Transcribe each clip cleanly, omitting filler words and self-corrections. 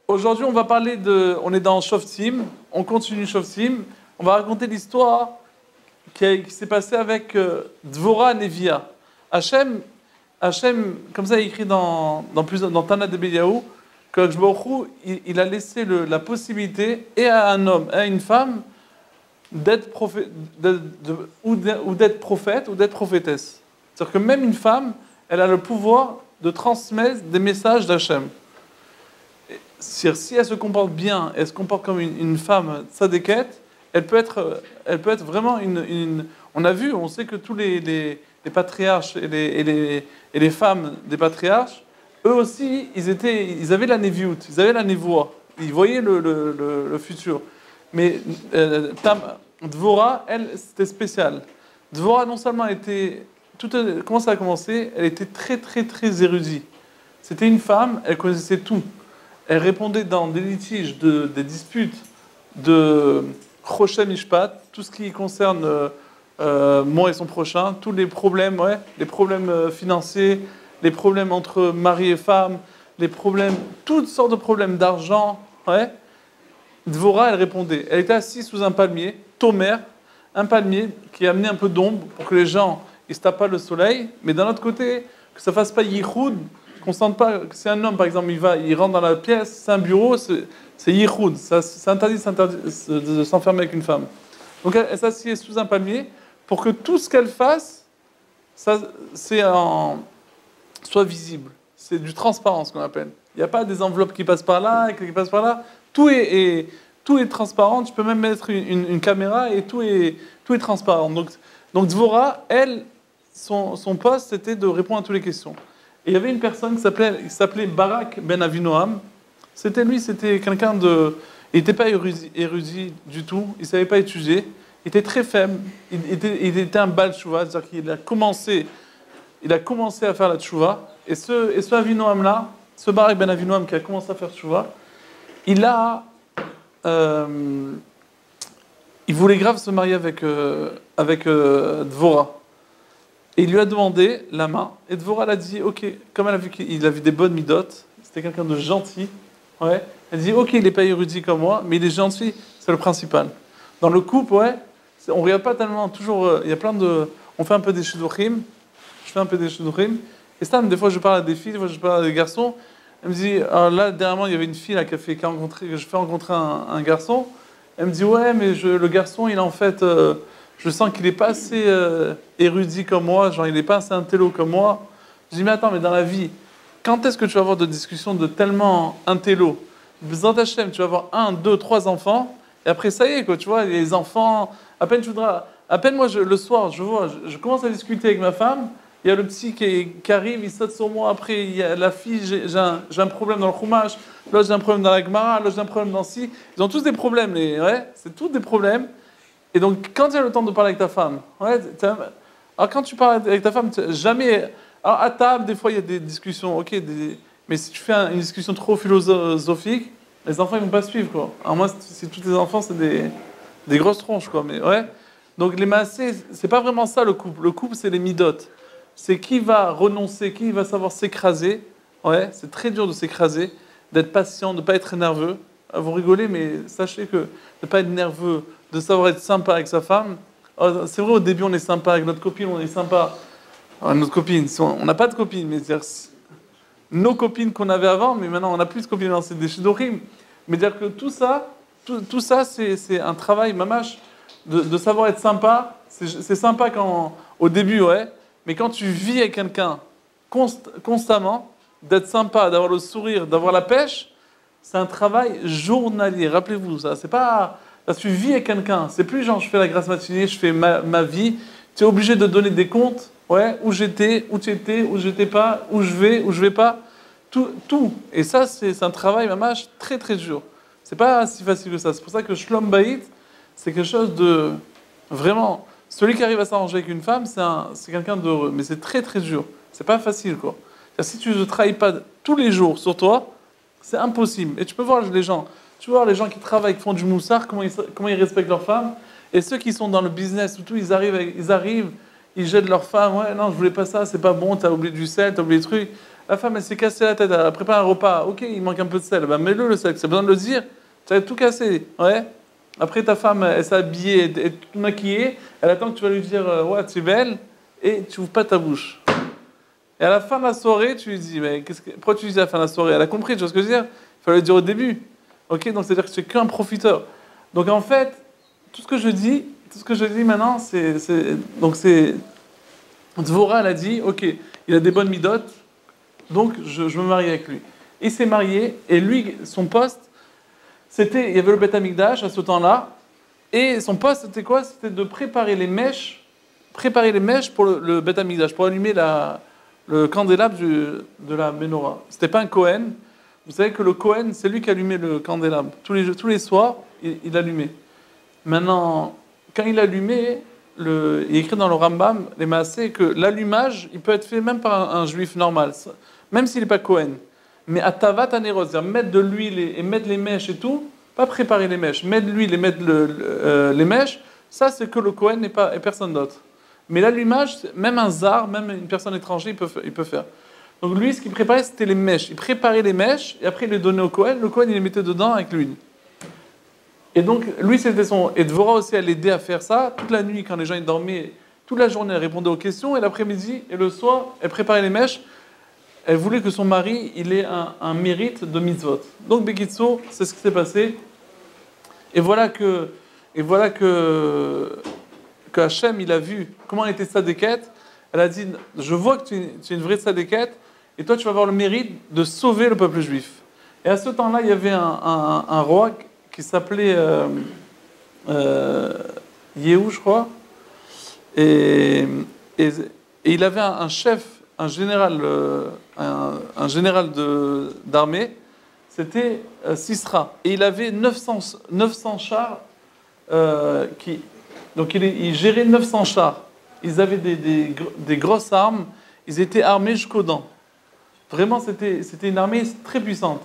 Aujourd'hui, on va parler de... On est dans Shoftim, on continue Shoftim. On va raconter l'histoire qui s'est passée avec Dvorah Nevia. Hachem, comme ça, il écrit dans Tana de Beliaou, que Akadosh Baruch Hu, il a laissé la possibilité, et à un homme, et à une femme, d'être prophète, ou d'être prophète, ou d'être prophétesse. C'est-à-dire que même une femme, elle a le pouvoir de transmettre des messages d'Hachem. Si elle se comporte bien, elle se comporte comme une femme tzadékette, elle peut être vraiment une... On a vu, on sait que tous les patriarches et les femmes des patriarches, eux aussi, ils avaient la néviout, ils avaient la névoie, ils voyaient le futur. Mais Dvorah, elle, c'était spécial. Dvorah, non seulement comment ça a commencé? Elle était très, très, très érudite. C'était une femme, elle connaissait tout. Elle répondait dans des litiges, des disputes de Choshen Mishpat, tout ce qui concerne moi et son prochain, tous les problèmes, les problèmes financiers, les problèmes entre mari et femme, les problèmes, toutes sortes de problèmes d'argent. Dvorah, elle répondait. Elle était assise sous un palmier, Tomer, un palmier qui amenait un peu d'ombre pour que les gens ne se tapent pas le soleil, mais d'un autre côté, que ça ne fasse pas yichoud, qu'on sente pas que c'est un homme, par exemple, il rentre dans la pièce, c'est un bureau, c'est yichoud, c'est interdit de s'enfermer avec une femme. Donc elle s'assied sous un palmier pour que tout ce qu'elle fasse, soit visible. C'est du transparent, ce qu'on appelle. Il n'y a pas des enveloppes qui passent par là, qui passent par là. Tout est transparent. Tu peux même mettre une caméra et tout est transparent. Donc Dvorah, elle, son poste, c'était de répondre à toutes les questions. Et il y avait une personne qui s'appelait Barak ben Avinoam. C'était quelqu'un de... Il n'était pas érudit du tout, il ne savait pas étudier, il était très faible, il était un Baal Tshuva, c'est-à-dire qu'il a commencé à faire la Tshuva, et ce Avinoam-là, ce Barak ben Avinoam qui a commencé à faire Tshuva, il voulait grave se marier avec Dvorah. Et il lui a demandé la main, et Dvorah l'a dit, ok, comme elle a vu qu'il avait des bonnes midotes, c'était quelqu'un de gentil, elle dit, ok, il n'est pas érudit comme moi, mais il est gentil, c'est le principal. Dans le couple, on ne regarde pas tellement, toujours, il y a plein de... On fait un peu des shidduchim, je fais un peu des shidduchim, et ça, des fois je parle à des filles, des fois je parle à des garçons, elle me dit, là, dernièrement, il y avait une fille là, que je fais rencontrer un garçon, elle me dit, ouais, mais le garçon, il est en fait... je sens qu'il n'est pas assez érudit comme moi, genre il n'est pas assez intello comme moi. Je dis, mais attends, mais dans la vie, quand est-ce que tu vas avoir de discussions de tellement intello? Besoin d'Hachem, tu vas avoir 1, 2, 3 enfants, et après ça y est, quoi, tu vois, les enfants, à peine moi, le soir, je commence à discuter avec ma femme, il y a le petit qui arrive, il saute sur moi, après il y a la fille, j'ai un problème dans le chumash, là j'ai un problème dans la Gemara, là j'ai un problème dans ci, ils ont tous des problèmes, c'est tous des problèmes. Et donc, quand il y a le temps de parler avec ta femme, alors quand tu parles avec ta femme, jamais... Alors, à table, des fois, il y a des discussions, ok, mais si tu fais une discussion trop philosophique, les enfants, ils ne vont pas suivre, quoi. Alors moi, si tous les enfants, c'est des grosses tronches, quoi, mais Donc, les massés, c'est pas vraiment ça, le couple. Le couple, c'est les midotes. C'est qui va renoncer, qui va savoir s'écraser. C'est très dur de s'écraser, d'être patient, de ne pas être nerveux. Vous rigolez, mais sachez que de ne pas être nerveux, de savoir être sympa avec sa femme. C'est vrai, au début, on est sympa avec notre copine, on est sympa. Notre copine, on n'a pas de copine, mais c'est-à-dire nos copines qu'on avait avant, mais maintenant, on n'a plus de copines, c'est des shidduchim. Mais dire que tout ça, c'est un travail, mamache, de savoir être sympa. C'est sympa au début, mais quand tu vis avec quelqu'un constamment, d'être sympa, d'avoir le sourire, d'avoir la pêche, c'est un travail journalier. Rappelez-vous ça. C'est pas... Parce que tu vis avec quelqu'un. C'est plus genre je fais la grasse matinée, je fais ma vie. Tu es obligé de donner des comptes. Où j'étais, où tu étais, où j'étais pas, où je vais pas. Tout. Et ça, c'est un travail, mamache, très très dur. C'est pas si facile que ça. C'est pour ça que Shlom Bayit, c'est quelque chose de... Vraiment... Celui qui arrive à s'arranger avec une femme, c'est quelqu'un d'heureux. Mais c'est très très dur. C'est pas facile, quoi. Si tu ne travailles pas tous les jours sur toi, c'est impossible. Et tu peux voir les gens, Tu vois, les gens qui travaillent, qui font du moussard, comment ils respectent leurs femmes. Et ceux qui sont dans le business, tout, ils jettent leur femme. Ouais, non, je voulais pas ça, c'est pas bon, t'as oublié du sel, t'as oublié le truc. La femme, elle s'est cassée la tête, elle a préparé un repas. Ok, il manque un peu de sel. Ben, mets-le, le sel, c'est besoin de le dire. Tu as tout cassé. Ouais. Après, ta femme, elle s'est habillée, elle est toute maquillée. Elle attend que tu vas lui dire, ouais, tu es belle. Et tu ouvres pas ta bouche. Et à la fin de la soirée, tu lui dis, mais pourquoi tu lui dis à la fin de la soirée? Elle a compris, tu vois ce que je veux dire? Il fallait le dire au début. Ok, donc c'est-à-dire que tu es qu'un profiteur. Donc en fait, tout ce que je dis maintenant, donc c'est, Dvorah, elle a dit, ok, il a des bonnes midotes, donc je me marie avec lui. Il s'est marié, et lui, son poste, il y avait le Beth Amikdash à ce temps-là, et son poste, c'était quoi? C'était de préparer les mèches pour le Beth Amikdash, pour allumer le candélabre de la menorah. C'était pas un Kohen. Vous savez que le Kohen, c'est lui qui allumait le candélabre. Tous les soirs, il allumait. Maintenant, quand il allumait, il est écrit dans le Rambam, les Maaseh, que l'allumage, il peut être fait même par un juif normal, même s'il n'est pas Kohen. Mais à Tavat Anerot, c'est-à-dire mettre de l'huile et mettre les mèches et tout, pas préparer les mèches, mettre de l'huile et mettre les mèches, ça c'est que le Kohen et personne d'autre. Mais l'allumage, même un zar, même une personne étrangère, il peut faire. Donc lui, ce qu'il préparait, c'était les mèches. Il préparait les mèches, et après il les donnait au Kohen. Le Kohen, il les mettait dedans avec l'huile. Et donc, lui, c'était son... Et Dvorah aussi, elle l'aidait à faire ça. Toute la nuit, quand les gens ils dormaient, toute la journée, elle répondait aux questions. Et l'après-midi, et le soir, elle préparait les mèches. Elle voulait que son mari, il ait un mérite de mitzvot. Donc, Bekitso, c'est ce qui s'est passé. Et voilà que Hachem, il a vu comment elle était tzadékette. Elle a dit, je vois que tu es une vraie tzadékette, et toi, tu vas avoir le mérite de sauver le peuple juif. Et à ce temps-là, il y avait un roi qui s'appelait Yehou, je crois. Et il avait un chef, un général d'armée, c'était Sisra. Et il avait 900 chars. Donc il gérait 900 chars. Ils avaient des grosses armes. Ils étaient armés jusqu'aux dents. Vraiment, c'était une armée très puissante.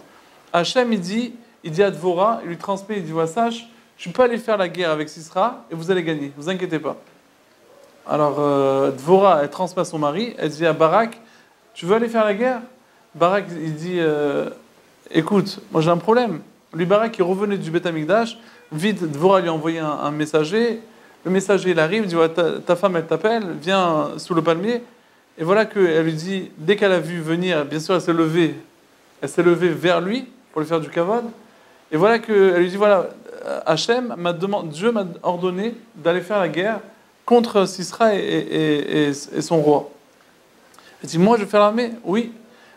Hachem, il dit à Dvorah, il lui transmet, il dit, voilà, sache, je peux aller faire la guerre avec Sisra et vous allez gagner, ne vous inquiétez pas. Alors, Dvorah, elle transmet à son mari, elle dit à Barak, tu veux aller faire la guerre? Barak, il dit, écoute, moi j'ai un problème. Lui, Barak, il revenait du Beth Amikdash, vite, Dvorah lui a envoyé un messager. Le messager, il arrive, il dit, ouais, ta femme, elle t'appelle, viens sous le palmier. Et voilà qu'elle lui dit, dès qu'elle a vu venir, bien sûr, elle s'est levée vers lui pour lui faire du kavod. Et voilà qu'elle lui dit, voilà, Dieu m'a ordonné d'aller faire la guerre contre Sisra et son roi. Elle dit, moi, je vais faire l'armée? Oui.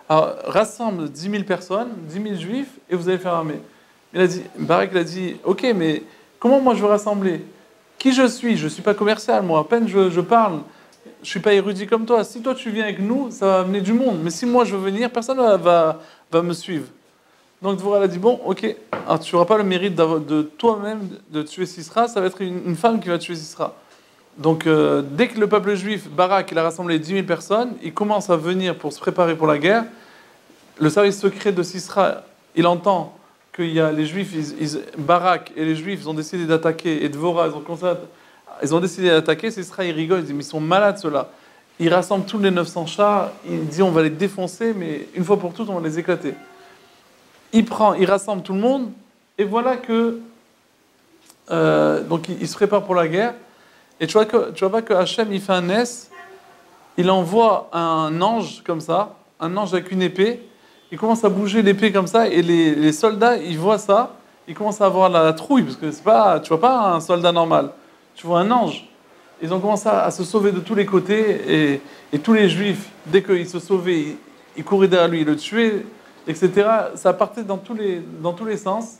Alors, rassemble 10 000 personnes, 10 000 juifs, et vous allez faire l'armée. Barak, il a dit, ok, mais comment moi je veux rassembler? Qui je suis? Je ne suis pas commercial, moi. À peine je parle. Je ne suis pas érudit comme toi. Si toi tu viens avec nous, ça va amener du monde. Mais si moi je veux venir, personne ne va me suivre. Donc Dvorah a dit, bon, ok, alors tu n'auras pas le mérite de toi-même de tuer Sisra, ça va être une femme qui va tuer Sisra. Donc dès que le peuple juif, Barak, il a rassemblé 10 000 personnes, il commence à venir pour se préparer pour la guerre. Le service secret de Sisra, il entend qu'il y a les juifs, Barak et les juifs, ils ont décidé d'attaquer, et Dvorah, ils ont décidé d'attaquer. Sisra, il rigole, il dit, mais ils sont malades ceux-là. Il rassemble tous les 900 chars, il dit, on va les défoncer, mais une fois pour toutes, on va les éclater. Il rassemble tout le monde, et voilà que donc il se prépare pour la guerre. Et tu vois pas que Hachem, il fait un S, il envoie un ange comme ça, un ange avec une épée, il commence à bouger l'épée comme ça, et les soldats, ils voient ça, ils commencent à avoir la trouille, parce que tu vois pas un soldat normal, tu vois un ange. Ils ont commencé à se sauver de tous les côtés, et tous les juifs, dès qu'ils se sauvaient, ils couraient derrière lui, ils le tuaient, etc. Ça partait dans tous les sens.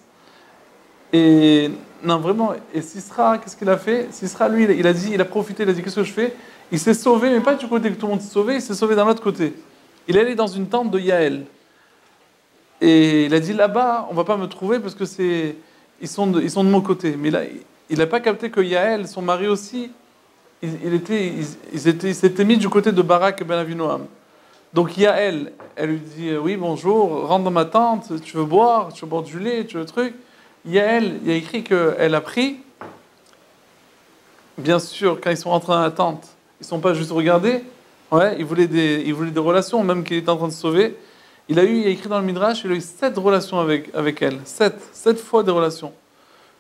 Et non, vraiment, et Sisra, qu'est-ce qu'il a fait? Sisra, lui, il a profité, il a dit, qu'est-ce que je fais? Il s'est sauvé, mais pas du côté que tout le monde s'est sauvé, il s'est sauvé d'un autre côté. Il est allé dans une tente de Yaël. Et il a dit, là-bas, on ne va pas me trouver parce que ils sont de mon côté. Mais là, il n'a pas capté que Yaël, son mari aussi, il s'était mis du côté de Barak ben Avinoam. Donc Yaël, elle lui dit, oui, bonjour, rentre dans ma tente, tu veux boire du lait, tu veux le truc? Yael, il y a écrit qu'elle a pris, bien sûr, quand ils sont rentrés dans la tente, ils ne sont pas juste regardés, ouais, ils voulaient des relations, même qu'il était en train de se sauver. Il y a écrit dans le Midrash, il a eu 7 relations avec elle, 7 fois des relations,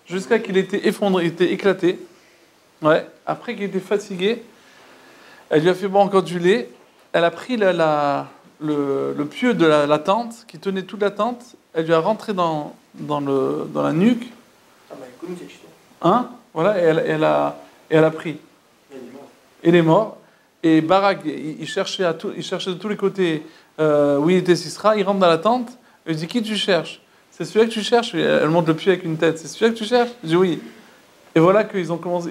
jusqu'à qu'il était effondré, il était éclaté. Ouais. Après qu'il était fatigué, elle lui a fait boire encore du lait. Elle a pris le pieu de la tente, qui tenait toute la tente. Elle lui a rentré dans la nuque. Hein? Voilà, et elle a pris. Il est mort. Et Barak, il cherchait de tous les côtés où il était Sisra. Il rentre dans la tente. Et il dit, qui tu cherches? C'est celui-là que tu cherches? Elle monte le pied avec une tête. C'est celui-là que tu cherches? Je dis oui. Et voilà qu'ils ont commencé,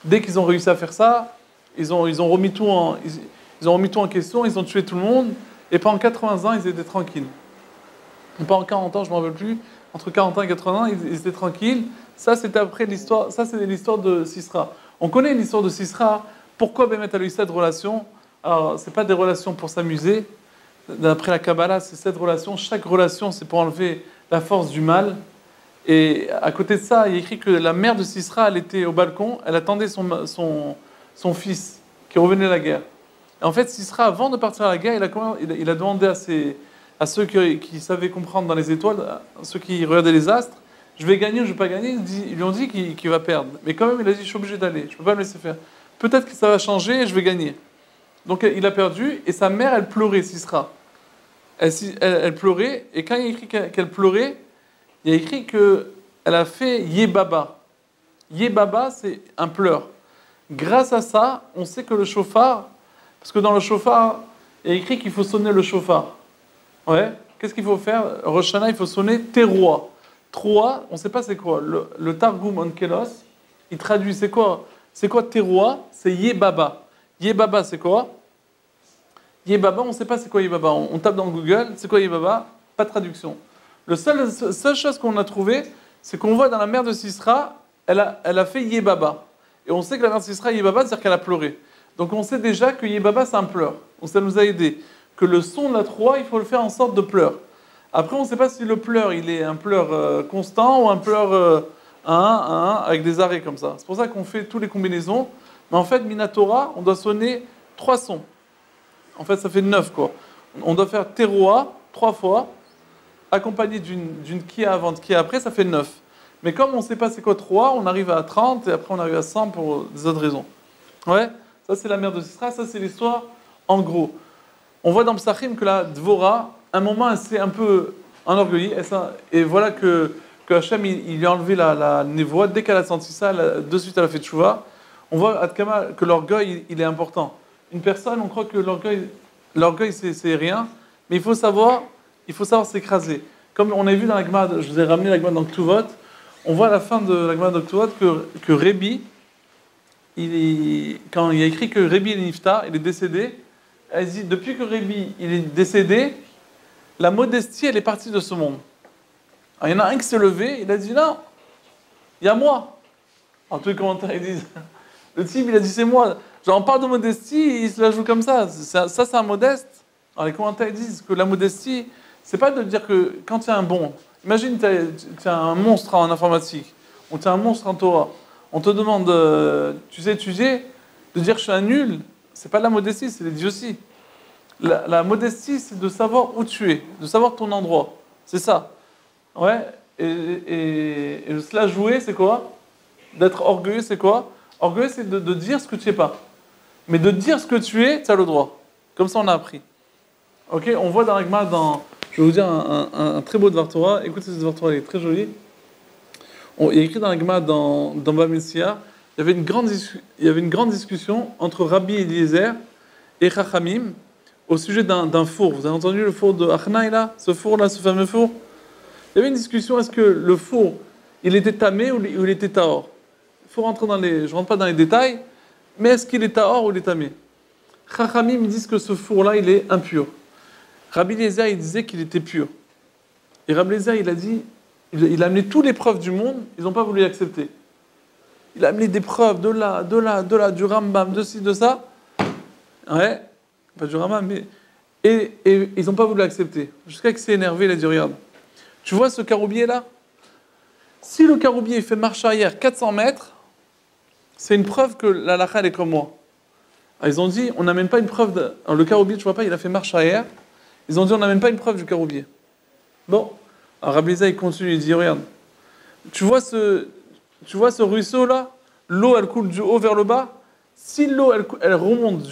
dès qu'ils ont réussi à faire ça, ils ont remis tout en question, ils ont tué tout le monde, et pendant 80 ans, ils étaient tranquilles. Et pendant 40 ans, je ne me rappelle plus, entre 40 ans et 80 ans, ils étaient tranquilles. Ça, c'était après l'histoire, ça, c'est l'histoire de Sisra. On connaît l'histoire de Sisra. Pourquoi Bémet a eu cette relation? Alors, ce n'est pas des relations pour s'amuser. D'après la Kabbalah, c'est cette relation. Chaque relation, c'est pour enlever la force du mal. Et à côté de ça, il y a écrit que la mère de Sisra, elle était au balcon, elle attendait son fils qui revenait de la guerre. Et en fait, Sisra, avant de partir à la guerre, il a demandé à ceux qui savaient comprendre dans les étoiles, à ceux qui regardaient les astres, je vais gagner ou je ne vais pas gagner. Ils lui ont dit qu'il va perdre. Mais quand même, il a dit, je suis obligé d'aller, je ne peux pas me laisser faire. Peut-être que ça va changer et je vais gagner. Donc il a perdu, et sa mère, elle pleurait, Sisra. Elle pleurait, et quand il y a écrit qu'elle pleurait, il y a écrit qu'elle a fait Yébaba. Yébaba, c'est un pleur. Grâce à ça, on sait que le chauffard, parce que dans le chauffard, il y a écrit qu'il faut sonner le chauffard. Ouais. Qu'est-ce qu'il faut faire? Rosh Hashanah, il faut sonner Teroua. Troa, on ne sait pas c'est quoi. Le Targum Onkelos, il traduit c'est quoi? C'est quoi Teroua? C'est Yébaba. Yébaba, c'est quoi? Yébaba, on ne sait pas c'est quoi Yébaba. On tape dans Google, c'est quoi Yébaba? Pas de traduction. La seule chose qu'on a trouvée, c'est qu'on voit dans la mère de Sisra, elle a fait Yébaba. Et on sait que la mère de Sisra, Yébaba, c'est-à-dire qu'elle a pleuré. Donc on sait déjà que Yébaba, c'est un pleur. Donc ça nous a aidé. Que le son de la Troa, il faut le faire en sorte de pleur. Après, on ne sait pas si le pleur, il est un pleur constant ou un pleur avec des arrêts comme ça. C'est pour ça qu'on fait toutes les combinaisons. Mais en fait, Minatora, on doit sonner 3 sons. En fait, ça fait 9, quoi. On doit faire Teroa 3 fois, accompagné d'une Kia avant, de Kia après, ça fait 9. Mais comme on ne sait pas c'est quoi 3, on arrive à 30 et après on arrive à 100 pour des autres raisons. Ouais, ça c'est la mère de Sisra, ça c'est l'histoire en gros. On voit dans Psachim que la Dvorah, à un moment, elle s'est un peu enorgueillie. Et voilà que Hachem, il lui a enlevé la névoie. Dès qu'elle a senti ça, de suite elle a fait tchouva. On voit que l'orgueil, il est important. Une personne, on croit que l'orgueil c'est rien, mais il faut savoir s'écraser. Comme on a vu dans la Gemara, je vous ai ramené la Gemara dans Ktuvot, on voit à la fin de la Gemara de Ktuvot que Rébi, quand il y a écrit que Rébi est nifta, il est décédé, elle dit, depuis que Rébi il est décédé, la modestie, elle est partie de ce monde. Alors, il y en a un qui s'est levé, il a dit, non, il y a moi. Alors tous les commentaires, ils disent, le type, il a dit, c'est moi. Genre, on parle de modestie, il se la joue comme ça. Ça, c'est un modeste. Alors les commentaires, ils disent que la modestie, c'est pas de dire que quand tu as un bon, imagine tu as un monstre en informatique, ou tu as un monstre en Torah, on te demande, tu sais étudier, de dire que je suis un nul, c'est pas de la modestie, c'est l'idiotie. La modestie, c'est de savoir où tu es, de savoir ton endroit. C'est ça. Ouais. Et se la jouer, c'est quoi? D'être orgueilleux, c'est quoi? Orgueilleux, c'est de dire ce que tu n'es pas. Mais de dire ce que tu es, tu as le droit. Comme ça, on a appris. Ok, on voit dans la Gemara, je vais vous dire un très beau Dvar Torah. Écoutez, ce Dvar Torah, il est très joli. Il y a écrit dans la Gemara, dans Bamessia, il y avait une grande discussion entre Rabbi Eliezer et Chachamim au sujet d'un four. Vous avez entendu le four de Achnaï, là? Ce four-là, ce fameux four? Il y avait une discussion, est-ce que le four, il était tamé ou il était tahor? Il faut rentrer je ne rentre pas dans les détails, mais est-ce qu'il est tahor ou il est tamé? Chachamim, ils disent que ce four-là, il est impur. Rabbi Eliezer, il disait qu'il était pur. Et Rabbi Eliezer, il a dit, il a amené toutes les preuves du monde, ils n'ont pas voulu l'accepter. Il a amené des preuves de là, du Rambam, de ci, de ça. Ouais, pas du Rambam, mais... Et ils n'ont pas voulu l'accepter. Jusqu'à qu'il s'est énervé, il a dit, regarde, tu vois ce caroubier là? Si le caroubier fait marche arrière 400 mètres, c'est une preuve que la halakha elle est comme moi. Alors, ils ont dit, on n'amène pas une preuve. Alors, le caroubier, tu vois pas, il a fait marche arrière. Ils ont dit, on n'amène pas une preuve du caroubier. Bon. Alors Rabbi Eliezer, il continue, il dit, regarde, tu vois ce ruisseau là, l'eau elle coule du haut vers le bas. Si l'eau elle remonte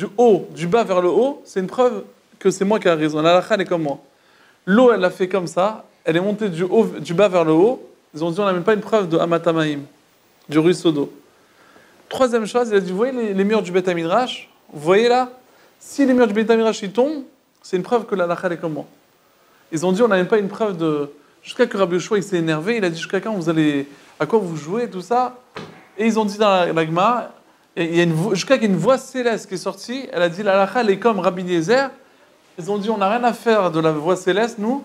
du bas vers le haut, c'est une preuve que c'est moi qui ai raison. La halakha elle est comme moi. L'eau elle l'a fait comme ça, elle est montée du bas vers le haut. Ils ont dit on n'amène pas une preuve de Hamatamaïm, du ruisseau d'eau. Troisième chose, il a dit, vous voyez les murs du Beth Midrash, vous voyez là, si les murs du Beth Midrash ils tombent, c'est une preuve que la halakha elle est comme moi. Ils ont dit on n'amène pas une preuve de... Jusqu'à que Rabbi Yoshua il s'est énervé, il a dit jusqu'à quand vous allez... À quoi vous jouez, tout ça. Et ils ont dit dans la Gemara, jusqu'à qu'il y ait une voix céleste qui est sortie, elle a dit la halakha elle est comme Rabbi Eliezer. Ils ont dit on n'a rien à faire de la voix céleste, nous.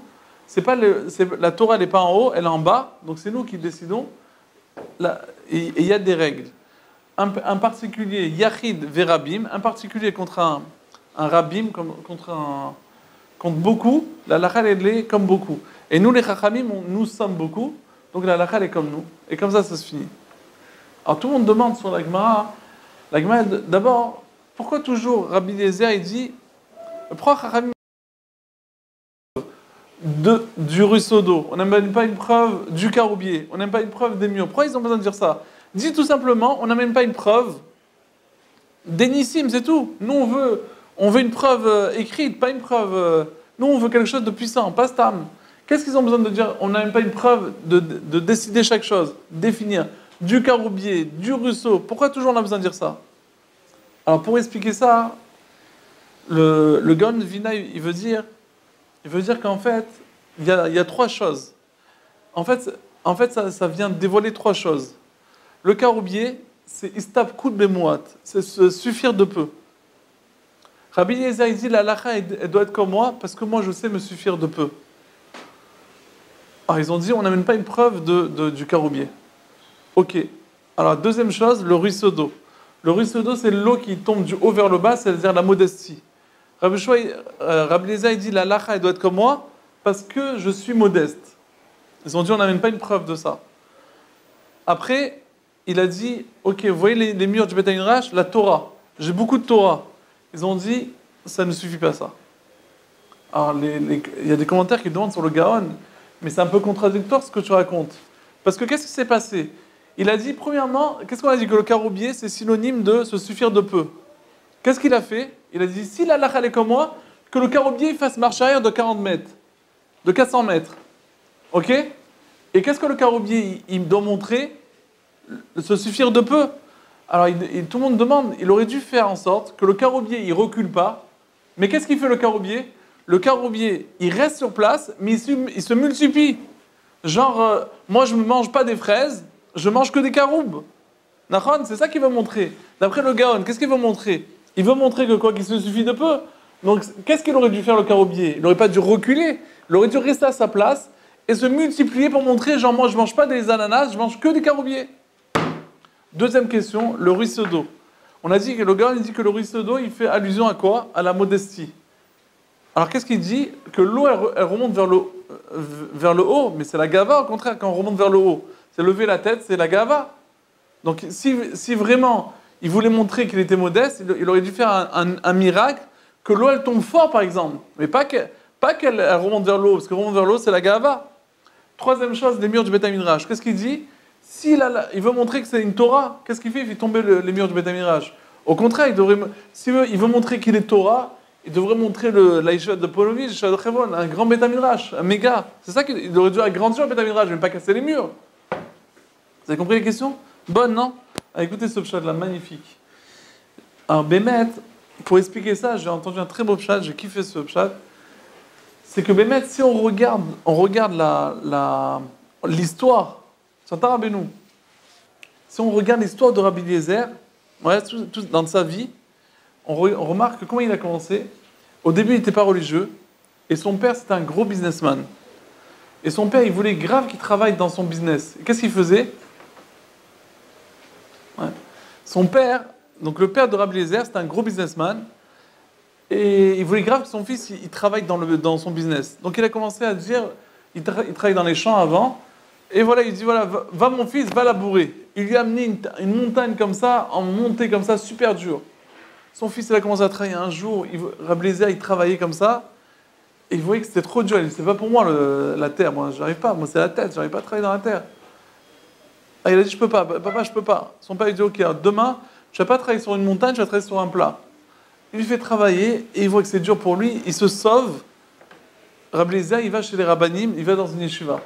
La Torah elle n'est pas en haut, elle est en bas, donc c'est nous qui décidons. Et il y a des règles. Un particulier, Yachid Verabim, un particulier contre un Rabim, contre beaucoup, la halakha elle est comme beaucoup. Et nous les Chachamim, nous sommes beaucoup, donc la halakha elle est comme nous. Et comme ça se finit. Alors tout le monde demande sur la Gemara, d'abord, pourquoi toujours Rabbi Eliezer il dit, pourquoi Chachamim du ruisseau d'eau, on n'amène pas une preuve du caroubier, on n'aime pas une preuve des murs. Pourquoi ils ont besoin de dire ça? Dis tout simplement, on n'amène pas une preuve des nissim, c'est tout. Nous on veut une preuve écrite, pas une preuve... nous on veut quelque chose de puissant, pas stam. Qu'est-ce qu'ils ont besoin de dire? On n'a même pas une preuve de décider chaque chose, définir du caroubier, du ruisseau. Pourquoi toujours on a besoin de dire ça? Alors pour expliquer ça, le Gaon Vina, il veut dire qu'en fait, il y a trois choses. En fait ça vient dévoiler trois choses. Le caroubier, c'est istab kout bemoat, c'est se suffire de peu. Rabbi Eliezer il dit la halakha elle doit être comme moi parce que moi je sais me suffire de peu. Alors ils ont dit on n'amène pas une preuve du caroubier. Ok. Alors deuxième chose, le ruisseau d'eau. Le ruisseau d'eau c'est l'eau qui tombe du haut vers le bas, c'est-à-dire la modestie. Rabbi Eliezer il dit la halakha elle doit être comme moi parce que je suis modeste. Ils ont dit on n'amène pas une preuve de ça. Après il a dit ok vous voyez les murs du Beth Midrash, la Torah. J'ai beaucoup de Torah. Ils ont dit ça ne suffit pas ça. Alors il y a des commentaires qui demandent sur le Gaon. Mais c'est un peu contradictoire ce que tu racontes. Parce que qu'est-ce qui s'est passé? Il a dit, premièrement, qu'est-ce qu'on a dit? Que le caroubier, c'est synonyme de se suffire de peu. Qu'est-ce qu'il a fait? Il a dit, si la halakha est comme moi, que le caroubier fasse marche arrière de 40 mètres, de 400 mètres. Ok? Et qu'est-ce que le caroubier, il doit montrer? Se suffire de peu. Alors tout le monde demande, il aurait dû faire en sorte que le caroubier, il recule pas. Mais qu'est-ce qu'il fait le caroubier? Le caroubier, il reste sur place, mais il se multiplie. Genre, moi je ne mange pas des fraises, je mange que des caroubes. Nachon, c'est ça qu'il veut montrer. D'après le Gaon, qu'est-ce qu'il veut montrer? Il veut montrer que quoi, qu'il se suffit de peu. Donc, qu'est-ce qu'il aurait dû faire le caroubier? Il n'aurait pas dû reculer. Il aurait dû rester à sa place et se multiplier pour montrer, genre, moi je ne mange pas des ananas, je mange que des caroubiers. Deuxième question, le ruisseau d'eau. On a dit que le Gaon, il dit que le ruisseau d'eau, il fait allusion à quoi? À la modestie. Alors qu'est-ce qu'il dit? Que l'eau, elle remonte vers le haut, mais c'est la gava au contraire quand on remonte vers le haut. C'est lever la tête, c'est la gava. Donc si vraiment il voulait montrer qu'il était modeste, il aurait dû faire un miracle, que l'eau elle tombe fort par exemple, mais pas qu'elle remonte vers le haut, parce que remonte vers le haut c'est la gava. Troisième chose, les murs du Beth Midrash. Qu'est-ce qu'il dit? Il veut montrer que c'est une Torah, qu'est-ce qu'il fait? Il fait tomber les murs du Beth Midrash. Au contraire, il veut montrer qu'il est Torah, il devrait montrer l'Aïchot de Polovitch, l'Aïchot de Chevron, un grand Beth Midrash, un méga. C'est ça qu'il aurait dû agrandir le Beth Midrash, mais pas casser les murs. Vous avez compris les questions? Bonne, non? Ah, écoutez ce pshat là, magnifique. Alors, Bémet, pour expliquer ça, j'ai entendu un très beau pshat, j'ai kiffé ce pshat. C'est que Bémet, si on regarde l'histoire, sur Tarabénou, si on regarde l'histoire de Rabbi Eliezer, ouais, tout dans sa vie, on remarque comment il a commencé. Au début, il n'était pas religieux, et son père, c'était un gros businessman. Et son père, il voulait grave qu'il travaille dans son business. Et qu'est-ce qu'il faisait? Ouais. Son père, donc le père de Rabbi Eliezer, c'était un gros businessman, et il voulait grave que son fils il travaille dans son business. Donc il a commencé à dire, il travaille dans les champs avant, Et voilà, il dit, voilà, va mon fils, va labourer. Il lui a amené une montagne comme ça, en montée comme ça, super dure. Son fils, il a commencé à travailler un jour, Rabbi Eliezer, il travaillait comme ça, et il voyait que c'était trop dur. Il dit, c'est pas pour moi la terre, moi, j'arrive pas, moi c'est la tête, j'arrive pas à travailler dans la terre. Ah, il a dit, je peux pas, papa, je peux pas. Son père, il dit, ok, demain, tu vas pas travailler sur une montagne, tu vas travailler sur un plat. Il lui fait travailler, et il voit que c'est dur pour lui, il se sauve. Rabbi Eliezer, il va chez les rabbanim, il va dans une yeshiva.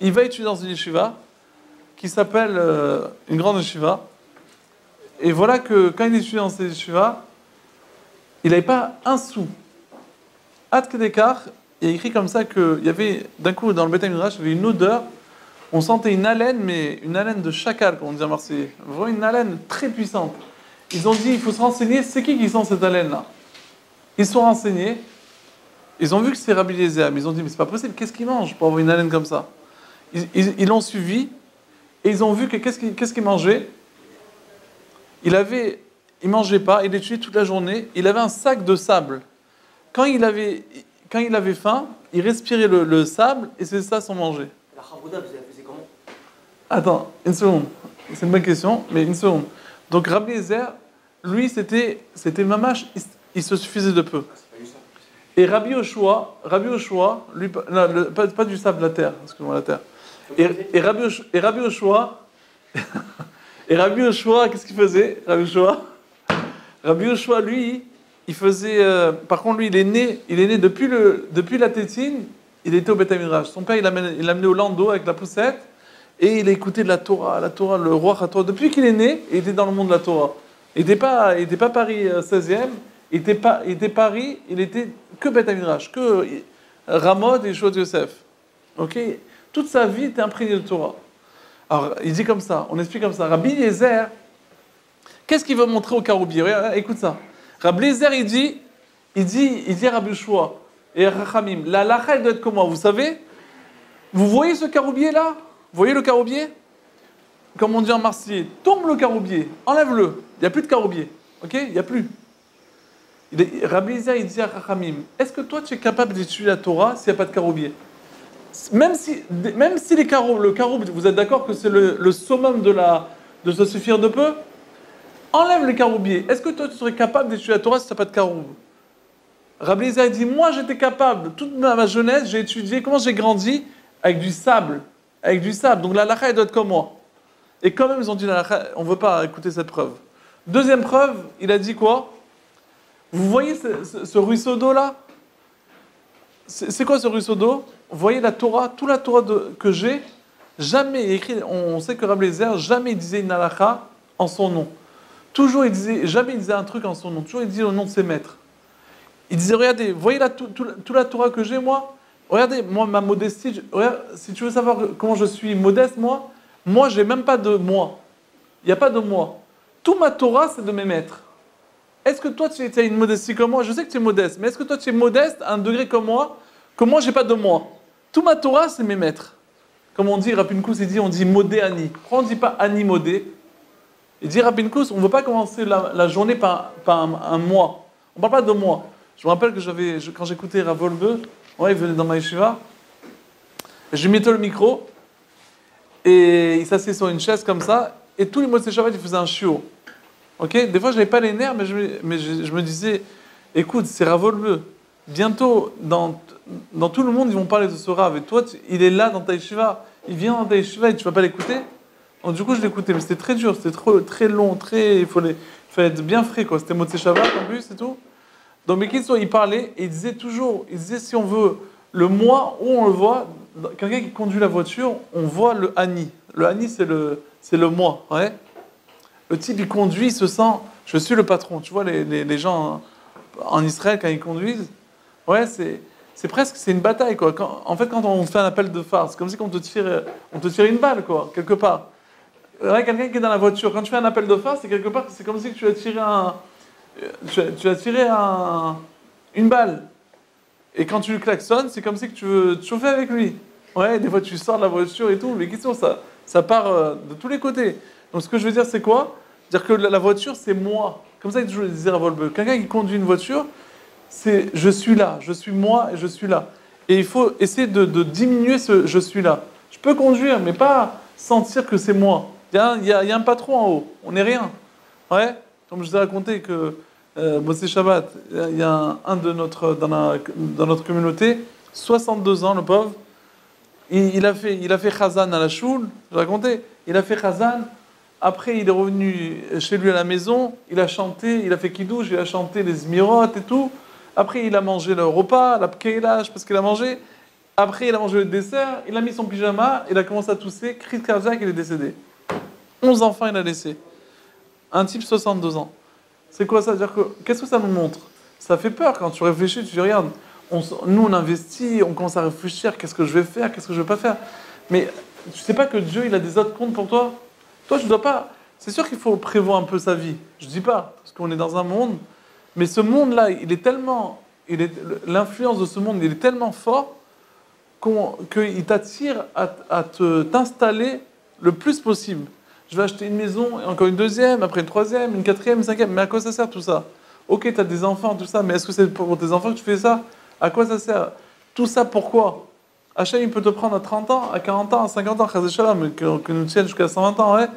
Il va étudier dans une yeshiva qui s'appelle une grande yeshiva. Et voilà que quand il étudiait dans cette yeshiva, il n'avait pas un sou. Ad Kedekar, il y a écrit comme ça qu'il y avait, d'un coup, dans le Beth Midrash, il y avait une odeur, on sentait une haleine, mais une haleine de chacal, comme on dit en Marseillais. Vraiment une haleine très puissante. Ils ont dit, il faut se renseigner, c'est qui sent cette haleine-là? Ils se sont renseignés, ils ont vu que c'est Rabbi Eliezer, mais ils ont dit, mais c'est pas possible, qu'est-ce qu'il mange pour avoir une haleine comme ça? Ils l'ont suivi, et ils ont vu que qu'est-ce qu'il mangeait? Il mangeait pas, il étudiait toute la journée, il avait un sac de sable. Quand il avait faim, il respirait le sable, et c'est ça son manger. La Chabouda, vous avez fait comment? Attends, une seconde. C'est une bonne question, mais une seconde. Donc Rabbi Eliezer, lui, c'était mamash, il se suffisait de peu. Et Rabbi Yoshua, lui, non, pas du sable, la terre, excuse-moi, la terre. Et Rabbi Yoshua, qu'est-ce qu'il faisait, Rabbi Yoshua, lui, il faisait. Par contre, lui, il est né depuis la tétine, il était au Beth Midrash. Son père, il l'a amené au landau avec la poussette, et il a écouté de la Torah, le roi Torah. Depuis qu'il est né, il était dans le monde de la Torah. Il n'était pas Paris 16e, il était Paris, il était que Beth Midrash, que Ramod et Yeshua de Yosef. Ok? Toute sa vie était imprégnée de Torah. Alors, il dit comme ça, on explique comme ça. Rabbi Eliezer, qu'est-ce qu'il veut montrer au caroubier? Regarde, écoute ça. Rabbi Eliezer, il dit à Rabbi Yoshua et à Rachamim, la lacha, elle doit être comment? Vous savez? Vous voyez ce caroubier là? Vous voyez le caroubier? Comme on dit en marseillais, tombe le caroubier, enlève-le. Il n'y a plus de caroubier. Ok? Il n'y a plus. Rabbi Eliezer, il dit à Rachamim, est-ce que toi tu es capable d'étudier la Torah s'il n'y a pas de caroubier? Même si le caroub, vous êtes d'accord que c'est le summum de se suffire de peu? Enlève le caroubier. Est-ce que toi tu serais capable d'étudier la Torah si tu n'as pas de caroub? Rabbi Eliezer dit, moi j'étais capable, toute ma jeunesse, j'ai étudié, comment j'ai grandi? Avec du sable. Donc la halakha, elle doit être comme moi. Et quand même, ils ont dit la halakha, on ne veut pas écouter cette preuve. Deuxième preuve, il a dit quoi? Vous voyez ce ruisseau d'eau là? C'est quoi ce ruisseau d'eau? Vous voyez la Torah, toute la Torah que j'ai, jamais écrit, on sait que Rabbi Eliezer, jamais il disait une halakha en son nom. Jamais il disait un truc en son nom. Toujours il disait au nom de ses maîtres. Il disait, regardez, vous voyez toute la Torah que j'ai, moi? Regardez, moi, ma modestie, regarde, si tu veux savoir comment je suis modeste, moi, j'ai même pas de moi. Il n'y a pas de moi. Toute ma Torah, c'est de mes maîtres. Est-ce que toi, tu as une modestie comme moi? Je sais que tu es modeste, mais est-ce que toi, tu es modeste à un degré comme moi, que moi, j'ai pas de moi? Toute ma Torah, c'est mes maîtres. Comme on dit, Rapinkus, on dit modé ani. Pourquoi on ne dit pas ani modé? Il dit Rapinkus, on ne veut pas commencer la journée par un moi. On ne parle pas de moi. Je me rappelle que quand j'écoutais Rav Wolbe, il venait dans ma yeshiva, je lui mettais le micro, et il s'asseyait sur une chaise comme ça, et tous les mots de ses Shabbat, il faisait un chiot. Ok? Des fois, je n'avais pas les nerfs, mais je me disais, écoute, c'est Rav Wolbe. Bientôt, dans tout le monde, ils vont parler de ce Rav, et toi, il est là dans ta yeshiva, il vient dans ta yeshiva, et tu ne vas pas l'écouter? Donc, du coup, je l'écoutais, mais c'était très dur, c'était très long, il fallait être bien frais, quoi. C'était Motzei Shabbat en plus, et tout. Donc, mais il parlait, et il disait si on veut le moi, où on le voit, quelqu'un qui conduit la voiture, on voit le Ani. Le Ani, c'est le moi, ouais. Le type, il conduit, il se sent, je suis le patron. Tu vois, les gens en Israël, quand ils conduisent, ouais, c'est presque, c'est une bataille, quoi. Quand on fait un appel de phare, c'est comme si on te tire une balle, quoi, quelque part. Ouais, quelqu'un qui est dans la voiture, quand tu fais un appel de phare, c'est quelque part, c'est comme si tu as tiré une balle. Et quand tu le klaxonnes, c'est comme si tu veux te chauffer avec lui. Ouais, des fois tu sors de la voiture et tout, mais question, ça part de tous les côtés. Donc ce que je veux dire, c'est quoi? Dire que la voiture, c'est moi. Comme ça, il disait à Volbe. Quelqu'un qui conduit une voiture, c'est je suis là, je suis moi et je suis là. Et il faut essayer de diminuer ce je suis là. Je peux conduire, mais pas sentir que c'est moi. Il y a un patron en haut, on n'est rien. Ouais, comme je vous ai raconté que Mossé Shabbat, il y a un de dans notre communauté, 62 ans, le pauvre, il a fait Chazan à la choule, je raconté, il a fait Chazan, après il est revenu chez lui à la maison, il a chanté, il a fait Kiddush, il a chanté les Zmirot et tout, après il a mangé le repas, la pkeila, je sais pas ce qu'il a mangé, après il a mangé le dessert, il a mis son pyjama, il a commencé à tousser, cri de cardiaque, il est décédé. 11 enfants il a laissé. Un type 62 ans. C'est quoi ça? C'est-à-dire que, qu'est-ce que ça nous montre? Ça fait peur quand tu réfléchis, tu dis regarde, nous on investit, on commence à réfléchir, qu'est-ce que je vais faire, qu'est-ce que je ne vais pas faire. Mais tu sais pas que Dieu il a des autres comptes pour toi? Toi tu dois pas. C'est sûr qu'il faut prévoir un peu sa vie. Je dis pas, parce qu'on est dans un monde, mais ce monde-là, l'influence de ce monde, il est tellement fort qu'il t'attire à t'installer le plus possible. Je vais acheter une maison, et encore une deuxième, après une troisième, une quatrième, une cinquième. Mais à quoi ça sert tout ça? Ok, tu as des enfants, tout ça, mais est-ce que c'est pour tes enfants que tu fais ça? À quoi ça sert? Tout ça pourquoi? Hachem, il peut te prendre à 30 ans, à 40 ans, à 50 ans, que nous tienne jusqu'à 120 ans, ouais,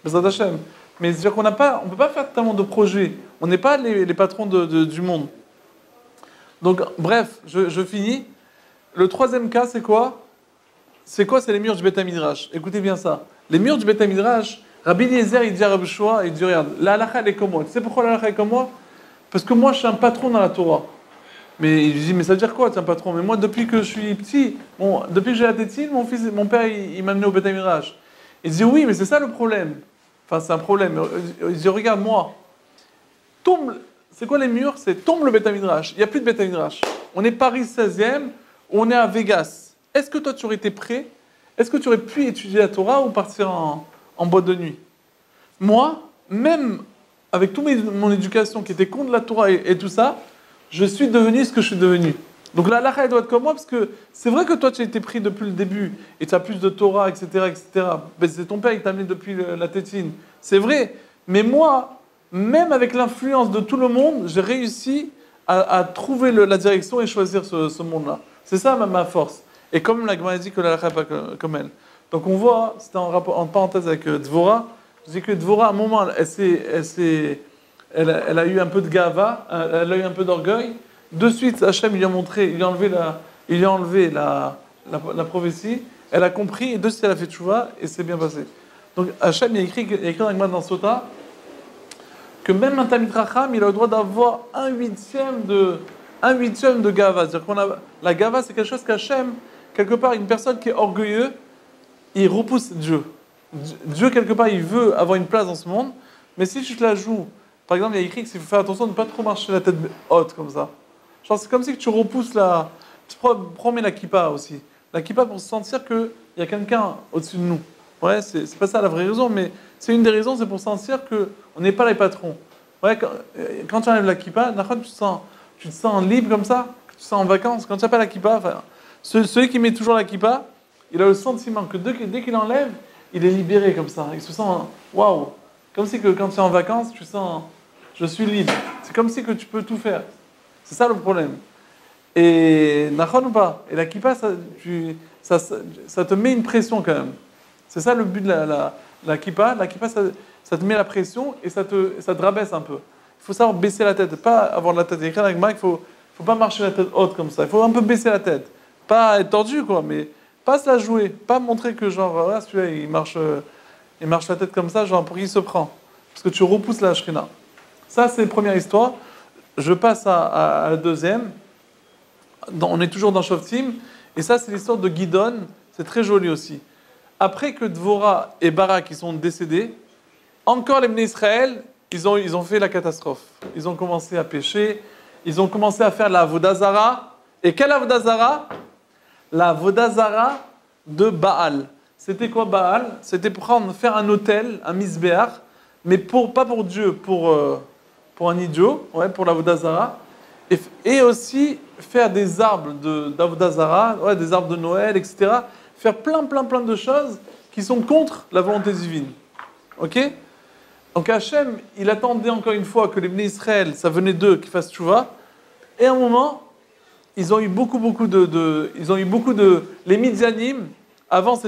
Bezrat Hachem. Mais c'est-à-dire qu'on ne peut pas faire tellement de projets. On n'est pas les patrons du monde. Donc, bref, je finis. Le troisième cas, c'est quoi? C'est les murs du Beth Midrash? Écoutez bien ça. Les murs du Beth Midrash, Rabbi Eliezer, il dit à Rabbi Shua, il dit regarde, la halakha, elle est comme moi. Tu sais pourquoi la halakha est comme moi? Parce que moi, je suis un patron dans la Torah. Mais il lui dit, mais ça veut dire quoi, tu es un patron? Mais moi, depuis que je suis petit, depuis que j'ai la tétine, mon père, il m'a amené au Beth Midrash. Il dit, oui, mais c'est ça le problème. Enfin, c'est un problème. Il dit, regarde, moi, c'est quoi les murs? C'est tombe le Beth Midrash. Il n'y a plus de Beth Midrash. On est Paris 16e, on est à Vegas. Est-ce que toi, tu aurais été prêt? Est-ce que tu aurais pu étudier la Torah ou partir en boîte de nuit? Moi, même avec toute mon éducation qui était contre la Torah et tout ça, je suis devenu ce que je suis devenu. Donc la halakha, elle doit être comme moi, parce que c'est vrai que toi, tu as été pris depuis le début, et tu as plus de Torah, etc., etc. Ben, c'est ton père, il t'a amené depuis la tétine. C'est vrai. Mais moi, même avec l'influence de tout le monde, j'ai réussi à trouver la direction et choisir ce monde-là. C'est ça ma force. Et comme la Gemara dit que la halakha n'est pas comme elle. Donc on voit, c'était en parenthèse avec Dvorah, je dis que Dvorah, à un moment, elle a eu un peu de gava, elle a eu un peu d'orgueil. De suite, Hachem lui a montré, il lui a enlevé la prophétie, elle a compris, et de suite elle a fait tchouva, et c'est bien passé. Donc Hachem, il a écrit dans la Gemara dans Sota, que même un Talmid Chacham, il a le droit d'avoir un huitième de gava. C'est-à-dire la gava, c'est quelque chose qu'Hachem, quelque part, une personne qui est orgueilleuse, il repousse Dieu. Dieu, quelque part, il veut avoir une place dans ce monde, mais si tu te la joues, par exemple, il y a écrit qu'il faut faire attention de ne pas trop marcher la tête haute comme ça. Genre, c'est comme si tu repousses tu promets la kippa aussi. La kippa pour se sentir qu'il y a quelqu'un au-dessus de nous. Ouais, c'est pas ça la vraie raison, mais c'est une des raisons, c'est pour sentir qu'on n'est pas les patrons. Ouais, quand tu enlèves la kippa, tu te sens libre comme ça, tu te sens en vacances. Quand tu n'as pas la kippa, enfin, celui qui met toujours la kippa, il a le sentiment que dès qu'il enlève, il est libéré comme ça. Il se sent waouh. Comme si que quand tu es en vacances, tu sens je suis libre. C'est comme si que tu peux tout faire. C'est ça le problème. Et nachon ou pas? Et la kippa, ça te met une pression quand même. C'est ça le but de la kippa. La kippa, ça te met la pression et ça te rabaisse un peu. Il faut savoir baisser la tête, pas avoir la tête. Il y a écrit avec Mike, il faut pas marcher la tête haute comme ça. Il faut un peu baisser la tête. Pas être tordu, quoi, mais pas se la jouer. Pas montrer que, genre, voilà, celui-là, il marche la tête comme ça, genre, pour qui il se prend. Parce que tu repousses la shrina. Ça, c'est la première histoire. Je passe à la deuxième. On est toujours dans Shoftim. Et ça, c'est l'histoire de Gidon. C'est très joli aussi. Après que Dvorah et Barak ils sont décédés, encore les Bnei Israël, ils ont fait la catastrophe. Ils ont commencé à pécher. Ils ont commencé à faire la Avodah Zara. Et quelle Avodah Zara? La Avodah Zara de Baal. C'était quoi Baal? C'était pour faire un autel, un misbéach, mais pas pour Dieu, pour un idiot, ouais, pour la Avodah Zara. Et aussi faire des arbres d'Avodah Zara, ouais, des arbres de Noël, etc. Faire plein de choses qui sont contre la volonté divine. Ok? Donc Hachem, il attendait encore une fois que les Bnei Israël, ça venait d'eux, qu'ils fassent tchouva. Et à un moment, ils ont eu beaucoup de... Les Midianim, Avant,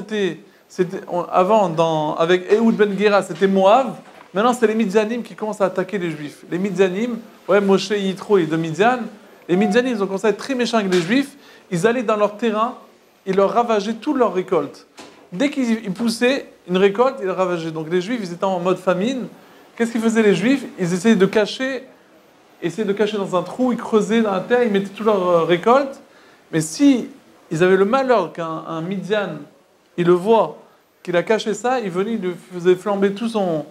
avec Ehud Ben Gera, c'était Moab. Maintenant, c'est les Midianim qui commencent à attaquer les Juifs. Les Midianim, ouais, Moshe, Yitro et de Midian. Les Midianim, ils ont commencé à être très méchants avec les Juifs. Ils allaient dans leur terrain, ils leur ravageaient toute leur récolte. Dès qu'ils poussaient une récolte, ils la ravageaient. Donc les Juifs, ils étaient en mode famine. Qu'est-ce qu'ils faisaient les Juifs? Ils essayaient de cacher dans un trou, ils creusaient dans la terre, ils mettaient toute leur récolte. Mais si ils avaient le malheur qu'un Midian, il le voit, qu'il a caché ça, il venait, il lui faisait flamber tout son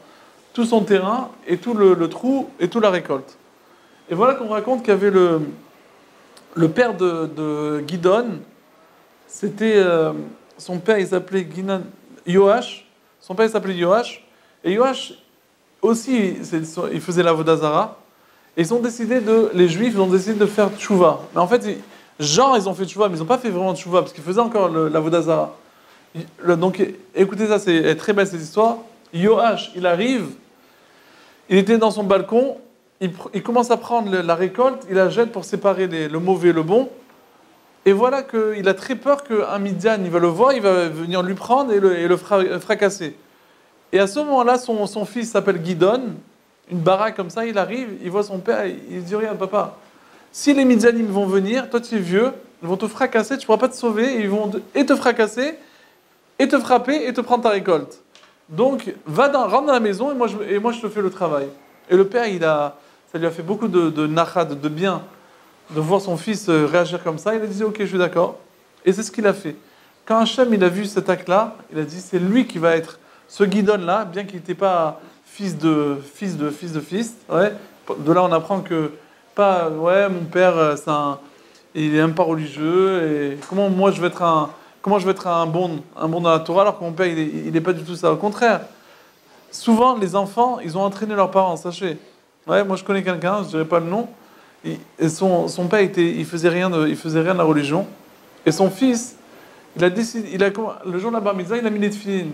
terrain, et tout le trou, et toute la récolte. Et voilà qu'on raconte qu'il y avait le père de Gidon, c'était... son père, il s'appelait Yoash. Son père, il s'appelait Yoash. Et Yoash, aussi, il faisait la Vodazara. Et les Juifs, ils ont décidé de faire tchouva. Mais en fait, ils ont fait tchouva, mais ils n'ont pas fait vraiment tchouva, parce qu'ils faisaient encore la Vodazara. Donc, écoutez ça, c'est très belle cette histoire. Yoash, il arrive, il était dans son balcon, il commence à prendre la récolte, il la jette pour séparer le mauvais et le bon. Et voilà qu'il a très peur qu'un Midian, il va le voir, il va venir lui prendre et le fracasser. Et à ce moment-là, son fils s'appelle Gidon, une baraque comme ça, il arrive, il voit son père, il dit: regarde papa, si les Midianim vont venir, toi tu es vieux, ils vont te fracasser, tu ne pourras pas te sauver, et ils vont te fracasser, et te frapper, et te prendre ta récolte. Donc, rentre dans la maison, et moi je te fais le travail. Et le père, ça lui a fait beaucoup de nachad, de bien, de voir son fils réagir comme ça. Il a dit: ok, je suis d'accord. Et c'est ce qu'il a fait. Quand Hachem, il a vu cet acte-là, il a dit: c'est lui qui va être ce Gidon-là, bien qu'il n'était pas fils de fils. Ouais. De là, on apprend que, mon père, il est même pas religieux, et comment je vais être un bon dans la Torah, alors que mon père, il n'est pas du tout ça. Au contraire, souvent, les enfants, ils ont entraîné leurs parents, sachez. Ouais, moi, je connais quelqu'un, je ne dirais pas le nom, et son père, il faisait rien de la religion, et son fils, il a décidé, le jour de la bar mitzvah, il a mis les tefilines,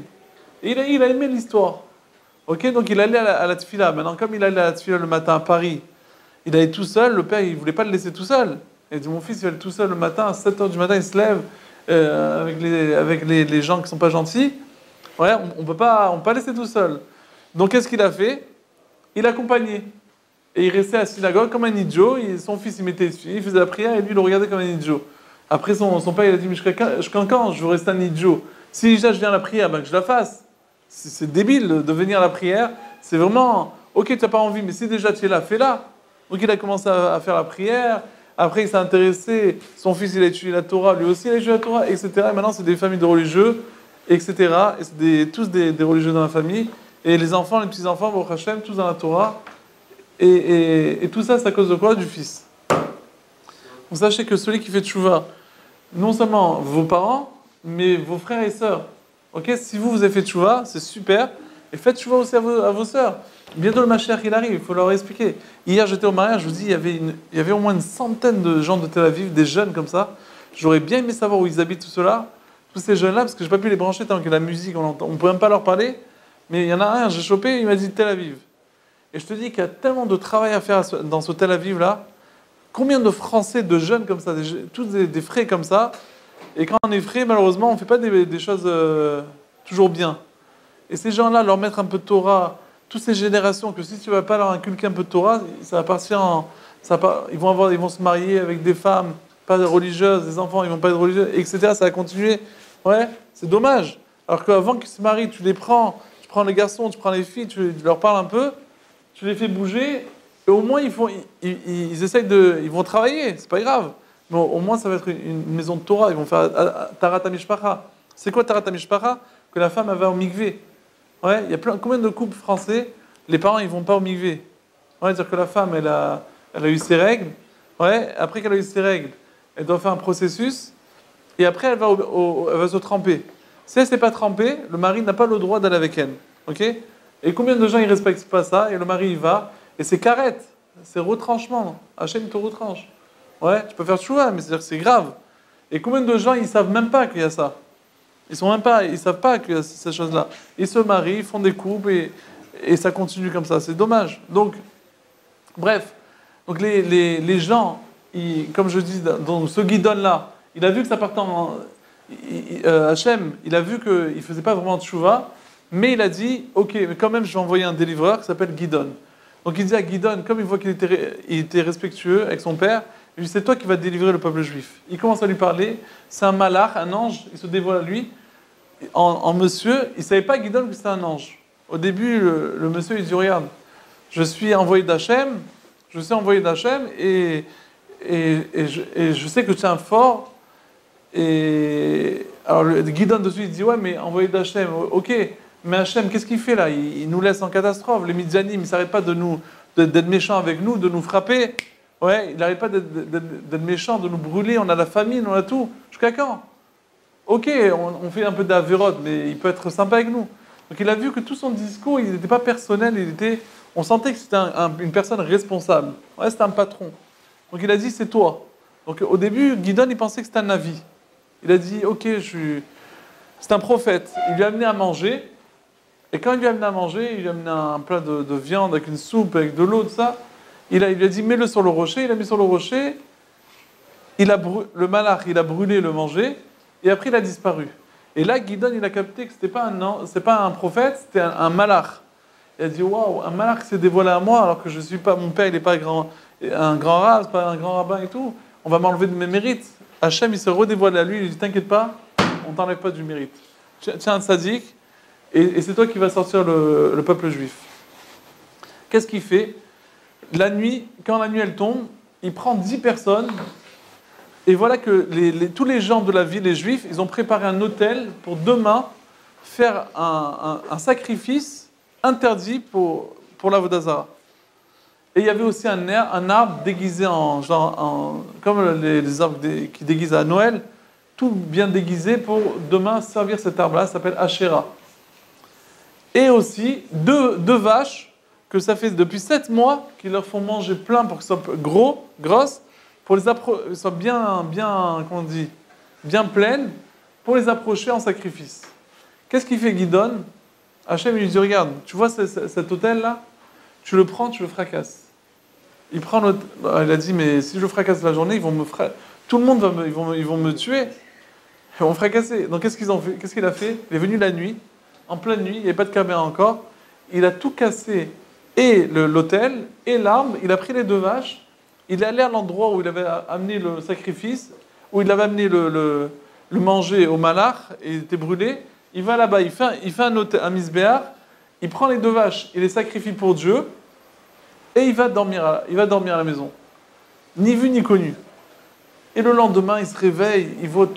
et il a aimé l'histoire. Ok, donc il allait à la tefila. Maintenant, comme il allait à la tefila le matin à Paris, il allait tout seul, le père, il ne voulait pas le laisser tout seul. Il dit: mon fils, il va aller tout seul le matin, à 7h du matin, il se lève avec les gens qui ne sont pas gentils. Ouais, on peut pas laisser tout seul. Donc, qu'est-ce qu'il a fait? Il l'accompagnait. Et il restait à la synagogue comme un idiot. Son fils, il mettait il faisait la prière, et lui, il le regardait comme un idiot. Après, son père, il a dit: mais quand je veux rester un idiot? Si déjà je viens à la prière, que je la fasse. C'est débile de venir à la prière. C'est vraiment, ok, tu n'as pas envie, mais si déjà tu es là, fais-la. Donc il a commencé à faire la prière. Après, il s'est intéressé. Son fils, il a étudié la Torah. Lui aussi, il a étudié la Torah, etc. Et maintenant, c'est des familles de religieux, etc. Et c'est tous des religieux dans la famille. Et les enfants, les petits-enfants, Baruch Hashem, tous dans la Torah. Et tout ça, c'est à cause de quoi? Du fils. Donc sachez que celui qui fait tchouva, non seulement vos parents, mais vos frères et sœurs. Ok, si vous avez fait tchouva, c'est super. Et faites tchouva aussi à vos sœurs. Bientôt le Mashiach, il arrive, il faut leur expliquer. Hier, j'étais au mariage, je vous dis, il y avait au moins une centaine de gens de Tel Aviv, des jeunes comme ça. J'aurais bien aimé savoir où ils habitent, tout cela, tous ces jeunes-là, parce que je n'ai pas pu les brancher tant que la musique, on ne peut même pas leur parler. Mais il y en a un, j'ai chopé, il m'a dit Tel Aviv. Et je te dis qu'il y a tellement de travail à faire dans ce Tel Aviv-là. Combien de Français, de jeunes comme ça, tous des frais comme ça. Et quand on est frais, malheureusement, on ne fait pas des choses toujours bien. Et ces gens-là, leur mettre un peu de Torah, toutes ces générations, que si tu ne vas pas leur inculquer un peu de Torah, ça va partir ils vont se marier avec des femmes pas religieuses, des enfants, ils ne vont pas être religieux, etc. Ça va continuer. Ouais, c'est dommage. Alors qu'avant qu'ils se marient, tu prends les garçons, tu prends les filles, tu leur parles un peu, tu les fais bouger, et au moins ils vont travailler, c'est pas grave. Mais au moins, ça va être une maison de Torah. Ils vont faire Tarat HaMishpacha. C'est quoi Tarat HaMishpacha? Que la femme, elle va au mikvé. Ouais, il y a combien de couples français, les parents, ils vont pas au mikvé? Ouais, c'est-à-dire que la femme, elle a eu ses règles. Ouais, après qu'elle a eu ses règles, elle doit faire un processus. Et après, elle va se tremper. Si elle ne s'est pas trempée, le mari n'a pas le droit d'aller avec elle. Ok? Et combien de gens, ils ne respectent pas ça? Et le mari, il va. Et c'est carette. C'est retranchement. Hachem te retranche. Ouais, tu peux faire tchouva, mais c'est-à-dire que c'est grave. Et combien de gens, ils ne savent même pas qu'il y a ça? Ils ne savent pas qu'il y a ces choses-là. Ils se marient, ils font des couples, et ça continue comme ça. C'est dommage. Donc, bref. Donc les gens, comme je dis, donc ce Gidon-là, il a vu que ça partait Hachem, il a vu qu'il ne faisait pas vraiment de tchouva, mais il a dit, ok, mais quand même, je vais envoyer un délivreur qui s'appelle Gidon. Donc il dit à Gidon, comme il voit il était respectueux avec son père, il lui dit, c'est toi qui vas délivrer le peuple juif. Il commence à lui parler, c'est un malach, un ange, il se dévoile à lui. En monsieur, il ne savait pas Gidon que c'était un ange. Au début, le monsieur, il dit, regarde, je suis envoyé d'Hachem, et je sais que tu es un fort. Et alors Gidon dessus, il dit, ouais, mais envoyé d'Hachem, ok, mais Hachem, qu'est-ce qu'il fait là? Il nous laisse en catastrophe. Les Midianim, ils ne s'arrêtent pas d'être méchants avec nous, de nous frapper. Ouais, il n'arrête pas d'être méchant, de nous brûler, on a la famine, on a tout. Jusqu'à quand? Ok, on fait un peu d'avérote, mais il peut être sympa avec nous. Donc il a vu que tout son discours, il n'était pas personnel, on sentait que c'était une personne responsable. Ouais, c'était un patron. Donc il a dit, c'est toi. Donc au début, Gidon, il pensait que c'était un avis. Il a dit, ok, c'est un prophète. Il lui a amené à manger. Et quand il lui a amené à manger, il lui a amené un plat de viande avec une soupe, avec de l'eau, tout ça. Il lui a dit, mets-le sur le rocher. Il a mis sur le rocher. Le malach, il a brûlé le manger. Et après, il a disparu. Et là, Gidon, il a capté que c'est pas un prophète, c'était un malach. Il a dit, waouh, un malach s'est dévoilé à moi alors que je suis pas, mon père, il n'est pas un grand rabbin, pas un grand rabbin et tout. On va m'enlever de mes mérites. Hachem, il se redévoile à lui, il lui dit, t'inquiète pas, on t'enlève pas du mérite. Tiens, un sadique, et c'est toi qui vas sortir le peuple juif. Qu'est-ce qu'il fait? La nuit, quand la nuit elle tombe, il prend 10 personnes. Et voilà que tous les gens de la ville, les juifs, ils ont préparé un autel pour demain faire un sacrifice interdit pour l'Avodazara. Et il y avait aussi un arbre déguisé comme les arbres qui déguisent à Noël, tout bien déguisé pour demain servir cet arbre-là, ça s'appelle Asherah. Et aussi deux vaches que ça fait depuis 7 mois qu'ils leur font manger plein pour qu'elles soient grosses, pour qu'elles soient bien, comment on dit, bien pleines, pour les approcher en sacrifice. Qu'est-ce qu'il fait Gidon? Hachem il lui dit, regarde, tu vois cet autel-là, tu le prends, tu le fracasses. Il a dit, mais si je fracasse la journée, tout le monde ils vont me tuer. Ils vont me fracasser. Donc qu'est-ce qu'il a fait? Il est venu la nuit, en pleine nuit, il n'y avait pas de caméra encore. Il a tout cassé, et l'autel, et l'arbre. Il a pris les 2 vaches. Il est allé à l'endroit où il avait amené le sacrifice, où il avait amené le manger au malach, et il était brûlé. Il va là-bas, il fait un misbéar, il prend les 2 vaches, il les sacrifie pour Dieu, et il va dormir à la maison. Ni vu ni connu. Et le lendemain, il se réveille, il voit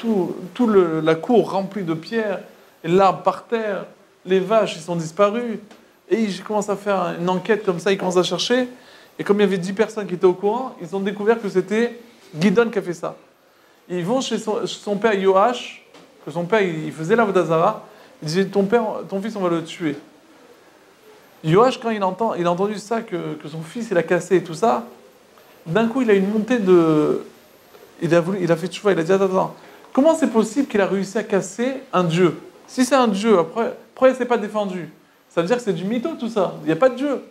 la cour remplie de pierres, et l'arbre par terre, les vaches, ils sont disparus. Et il commence à faire une enquête comme ça, il commence à chercher. Et comme il y avait 10 personnes qui étaient au courant, ils ont découvert que c'était Gidon qui a fait ça. Ils vont chez son père Yoash, que son père, il faisait la Vodazara. Il disait, ton fils, on va le tuer. Yoash, quand il a entendu ça, que son fils, il a cassé et tout ça, d'un coup, il a une montée de... Il a fait tchouva, il a dit, attends, comment c'est possible qu'il a réussi à casser un dieu? Si c'est un dieu, pourquoi il ne s'est pas défendu? Ça veut dire que c'est du mytho, tout ça. Il n'y a pas de dieu.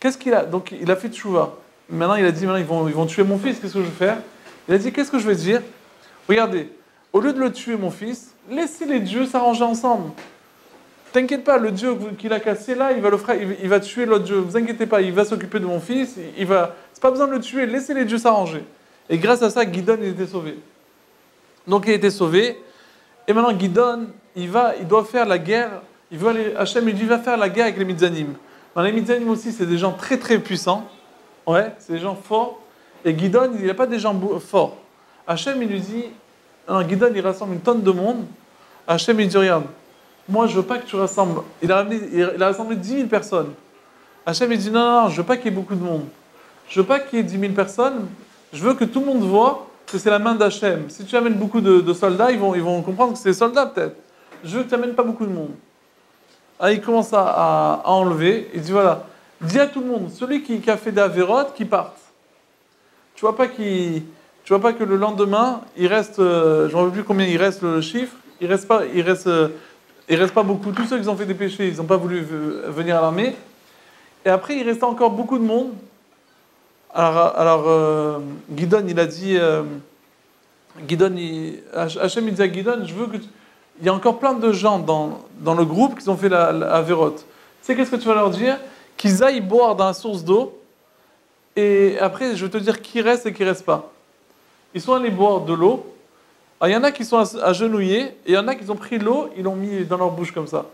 Qu'est-ce qu'il a? Donc, il a fait tchouva. Maintenant, il a dit, ils vont tuer mon fils, qu'est-ce que je vais faire? Il a dit, qu'est-ce que je vais dire? Regardez, au lieu de le tuer, mon fils, laissez les dieux s'arranger ensemble. T'inquiète pas, le dieu qu'il a cassé là, il va tuer l'autre dieu. Vous inquiétez pas, il va s'occuper de mon fils. C'est pas besoin de le tuer, laissez les dieux s'arranger. Et grâce à ça, Gidon il était sauvé. Donc il a été sauvé. Et maintenant Gidon, il doit faire la guerre. Il veut aller. Hachem il dit, va faire la guerre avec les Midzanim. Les Midzanim aussi, c'est des gens très très puissants. Ouais, c'est des gens forts. Et Gidon, il n'a pas des gens forts. Hachem il lui dit, alors Gidon il rassemble une tonne de monde. Hachem il dit, regarde. Moi, je veux pas que tu rassembles. Il a rassemblé 10 000 personnes. Hachem, il dit non, je veux pas qu'il y ait beaucoup de monde. Je veux pas qu'il y ait 10 000 personnes. Je veux que tout le monde voit que c'est la main d'Hachem. Si tu amènes beaucoup de soldats, ils vont comprendre que c'est des soldats, peut-être. Je veux que tu n'amènes pas beaucoup de monde. Ah, il commence à enlever. Il dit voilà, dis à tout le monde, celui qui a fait d'Avéroth, qui parte. Tu vois pas que le lendemain, il reste, je ne sais plus combien il reste le chiffre, il reste pas beaucoup. Tous ceux qui ont fait des péchés, ils n'ont pas voulu venir à l'armée. Et après, il restait encore beaucoup de monde. Alors Gidon, il a dit, Gideon, Hachem il dit à Gideon, je veux que il y a encore plein de gens dans le groupe qui ont fait la Avérote. Tu sais qu'est-ce que tu vas leur dire? Qu'ils aillent boire dans la source d'eau, et après je vais te dire qui reste et qui reste pas. Ils sont allés boire de l'eau. Alors, il y en a qui sont agenouillés, et il y en a qui ont pris l'eau, ils l'ont mis dans leur bouche comme ça.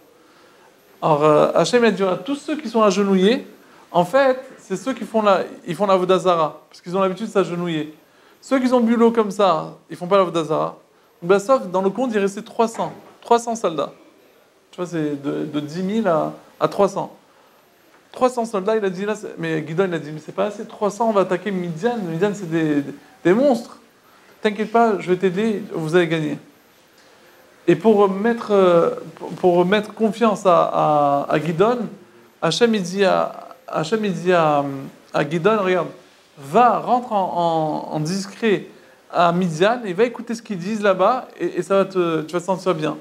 Alors Hachem a dit à tous ceux qui sont agenouillés, en fait, c'est ceux qui font ils font la Vodazara, parce qu'ils ont l'habitude de s'agenouiller. Ceux qui ont bu l'eau comme ça, ils font pas la Vodazara. Ben, sauf dans le compte, il restait 300 soldats. Tu vois, c'est de 10 000 à 300. 300 soldats, il a dit là, mais Gideon il a dit, mais c'est pas assez, 300, on va attaquer Midian. Midian, c'est des monstres. T'inquiète pas, je vais t'aider, vous allez gagner. Et pour mettre confiance à Gideon, Hachem il dit à Gideon, regarde, rentre en discret à Midian et va écouter ce qu'ils disent là-bas et ça tu vas te sentir bien.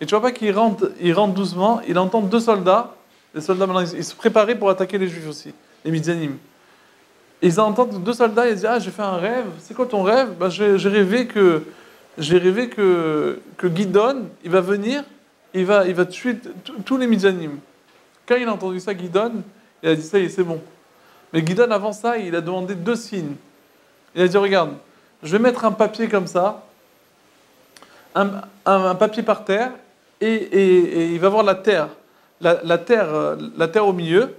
Et tu vois pas qu'il rentre doucement, il entend deux soldats, les soldats maintenant ils se préparaient pour attaquer les Juifs aussi, les Midianim. Et ils entendent deux soldats, ils disent ah j'ai fait un rêve, c'est quoi ton rêve? Ben, j'ai rêvé que Gideon il va venir, il va tuer tous les Midianim. Quand il a entendu ça, Gideon, il a dit ça y est, c'est bon. Mais Gideon avant ça, il a demandé deux signes. Il a dit regarde, je vais mettre un papier comme ça, un papier par terre, et il va voir la terre, la terre au milieu.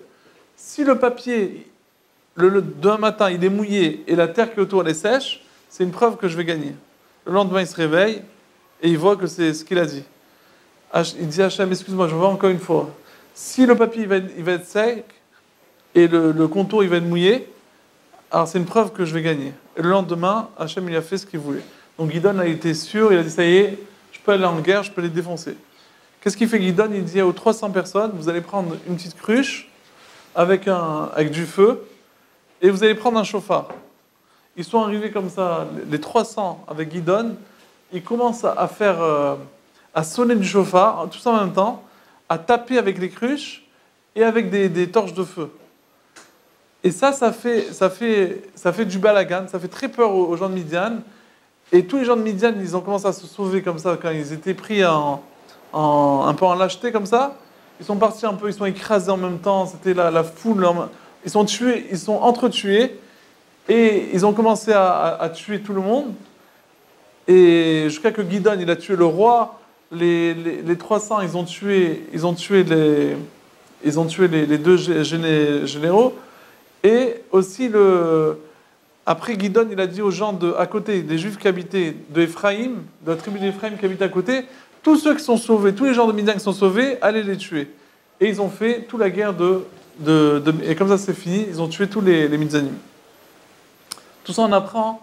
Si le papier, demain matin, il est mouillé et la terre qui est autour elle est sèche, c'est une preuve que je vais gagner. Le lendemain, il se réveille et il voit que c'est ce qu'il a dit. Il dit à Hachem, excuse-moi, je vois encore une fois. Si le papier il va être sec et le contour il va être mouillé, alors c'est une preuve que je vais gagner. Et le lendemain, Hachem il a fait ce qu'il voulait. Donc Gideon a été sûr, il a dit ça y est, je peux aller en guerre, je peux les défoncer. Qu'est-ce qu'il fait Gideon? Il dit aux 300 personnes, vous allez prendre une petite cruche avec du feu et vous allez prendre un chauffard. Ils sont arrivés comme ça, les 300 avec Gideon, ils commencent à sonner du chauffard, tout ça en même temps, à taper avec les cruches et avec des torches de feu. Et ça fait du balagan, ça fait très peur aux gens de Midian. Et tous les gens de Midian, ils ont commencé à se sauver comme ça, quand ils étaient pris un peu en lâcheté comme ça. Ils sont partis un peu, ils sont écrasés en même temps, c'était la foule. Ils sont tués, ils sont entretués. Et ils ont commencé à tuer tout le monde. Et jusqu'à que Gideon, il a tué le roi. Les 300, ils ont tué les deux généraux. Et aussi, après Gideon, il a dit aux gens à côté, des Juifs qui habitaient de Ephraïm, de la tribu d'Ephraïm qui habitaient à côté, tous ceux qui sont sauvés, tous les gens de Midian qui sont sauvés, allez les tuer. Et ils ont fait toute la guerre et comme ça c'est fini, ils ont tué tous les Midianim. Tout ça, on apprend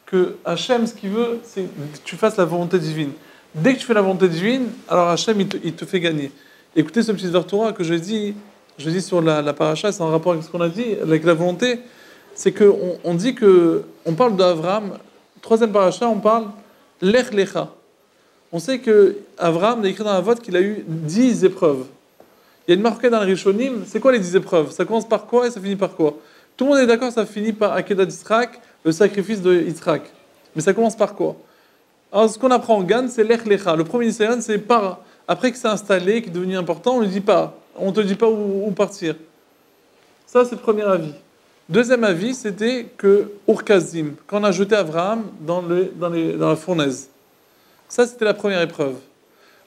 que Hachem, ce qu'il veut, c'est que tu fasses la volonté divine. Dès que tu fais la volonté divine, alors Hachem, il te fait gagner. Écoutez ce petit Torah que je dis sur la paracha, c'est en rapport avec ce qu'on a dit, avec la volonté, c'est qu'on dit on parle d'Avraham, troisième paracha, on parle Lech Lecha. On sait qu'Avraham, il a écrit dans la vote qu'il a eu 10 épreuves. Il y a une marque dans le Rishonim, c'est quoi les 10 épreuves? Ça commence par quoi et ça finit par quoi? Tout le monde est d'accord, ça finit par Akedat d'Yitzhak, le sacrifice de Yitzhak. Mais ça commence par quoi? Alors, ce qu'on apprend en Gan, c'est l'Ech Lecha. Le premier Nissayon, c'est après que c'est installé, qu'il est devenu important, on ne te dit pas où partir. Ça, c'est le premier avis. Deuxième avis, c'était que Urkazim, quand on a jeté Abraham dans la fournaise. Ça, c'était la première épreuve.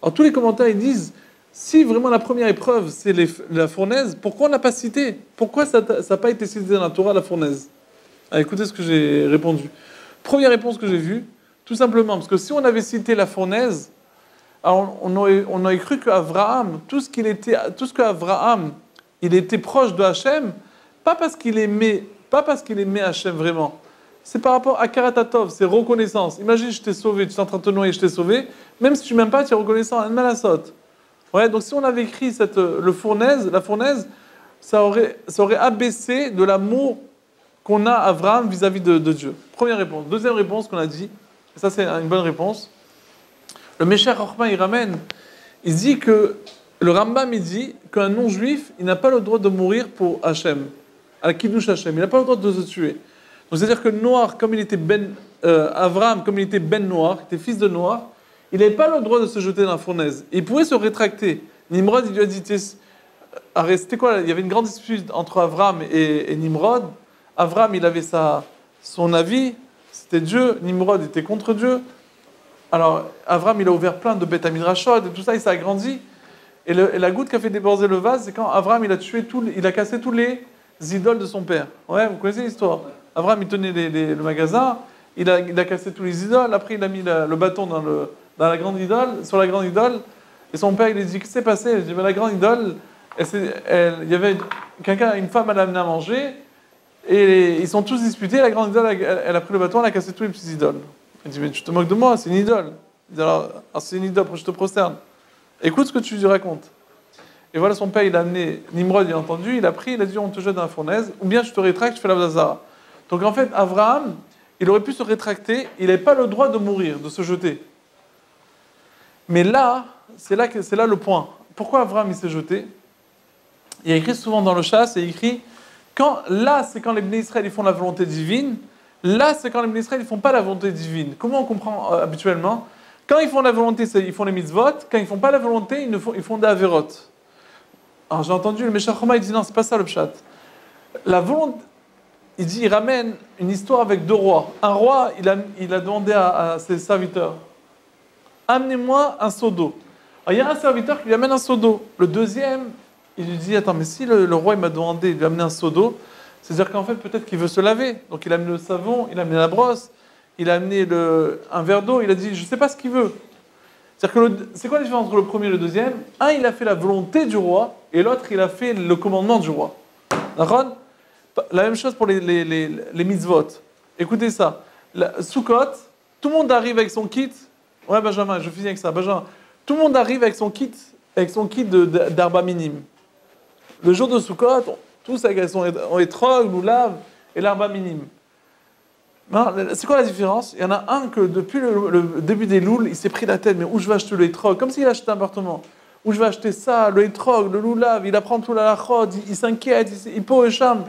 Alors, tous les commentaires, ils disent, si vraiment la première épreuve, c'est la fournaise, pourquoi on n'a pas cité? Pourquoi ça n'a pas été cité dans la Torah, la fournaise? Alors, écoutez ce que j'ai répondu. Première réponse que j'ai vue, tout simplement, parce que si on avait cité la fournaise, alors on aurait cru qu'Avraham, tout ce qu'Avraham, il était proche de Hachem, pas parce qu'il aimait Hachem vraiment. C'est par rapport à Karatatov, c'est reconnaissance. Imagine, je t'ai sauvé, tu es en train de te noyer, je t'ai sauvé. Même si tu m'aimes pas, tu es reconnaissant, un malasot. Ouais, donc si on avait écrit la fournaise, ça aurait abaissé de l'amour qu'on a à Avraham vis-à-vis de Dieu. Première réponse. Deuxième réponse qu'on a dit, et ça c'est une bonne réponse, le Meshach Chochma, il ramène, il dit que, le Rambam, il dit qu'un non-juif, il n'a pas le droit de mourir pour Hachem, à la Kiddush Hachem, il n'a pas le droit de se tuer. Donc c'est-à-dire que Noach, comme il était Avram, comme il était ben noir, il était fils de noir, il n'avait pas le droit de se jeter dans la fournaise. Il pouvait se rétracter. Nimrod, il lui a dit, c'était quoi? Il y avait une grande dispute entre Avram et Nimrod. Avram, il avait son avis, c'était Dieu. Nimrod était contre Dieu. Alors, Avram, il a ouvert plein de Beth Midrashot et tout ça, il s'est agrandi. Et la goutte qui a fait déborder le vase, c'est quand Avram, il a cassé tous les idoles de son père. Ouais, vous connaissez l'histoire. Avram, il tenait le magasin, il a cassé tous les idoles. Après, il a mis le bâton dans la grande idole, sur la grande idole. Et son père, il lui dit, qu'est-ce qui s'est passé? Il dit, la grande idole, il y avait une femme, elle a amené à manger. Et ils sont tous disputés. La grande idole, elle a pris le bâton, elle a cassé tous les petits idoles. Il dit, mais tu te moques de moi, c'est une idole. Il dit, alors c'est une idole, je te prosterne. Écoute ce que tu lui racontes. Et voilà, son père, il a amené, Nimrod, il a entendu, il a pris, il a dit, on te jette dans la fournaise, ou bien tu te rétractes, tu fais la Bazara. Donc en fait, Abraham, il aurait pu se rétracter, il n'avait pas le droit de mourir, de se jeter. Mais là, c'est là le point. Pourquoi Abraham, il s'est jeté? Il y a écrit souvent dans le chasse, il écrit, c'est quand les Bnei Israël ils font la volonté divine, là, c'est quand les Bnei Israël ils font pas la volonté divine. Comment on comprend habituellement? Quand ils font la volonté, ils font les mitzvot. Quand ils font pas la volonté, ils font des averot. Alors j'ai entendu le Meshach Choma, il dit non, c'est pas ça le pshat. La volonté, il ramène une histoire avec deux rois. Un roi, il a demandé à ses serviteurs, amenez-moi un seau d'eau. Alors il y a un serviteur qui lui amène un seau d'eau. Le deuxième, il lui dit, attends, mais si le roi il m'a demandé de lui amener un seau d'eau, c'est-à-dire qu'en fait peut-être qu'il veut se laver. Donc il a amené le savon, il a amené la brosse, il a amené un verre d'eau, il a dit, je ne sais pas ce qu'il veut. C'est-à-dire que c'est quoi la différence entre le premier et le deuxième? Un, il a fait la volonté du roi, et l'autre, il a fait le commandement du roi. D'accord? La même chose pour les mitzvot. Écoutez ça. Sukkot, tout le monde arrive avec son kit. Ouais, Benjamin, je finis avec ça. Benjamin, tout le monde arrive avec son kit d'arba minime. Le jour de Sukkot, tous avec son étrog, loulav et l'arba minime. C'est quoi la différence? Il y en a un que depuis le début des louls, il s'est pris la tête, mais où je vais acheter le étrog? Comme s'il achetait un appartement. Où je vais acheter ça, le étrog, le loulav, il apprend tout la lachod, il s'inquiète, il peut au cham.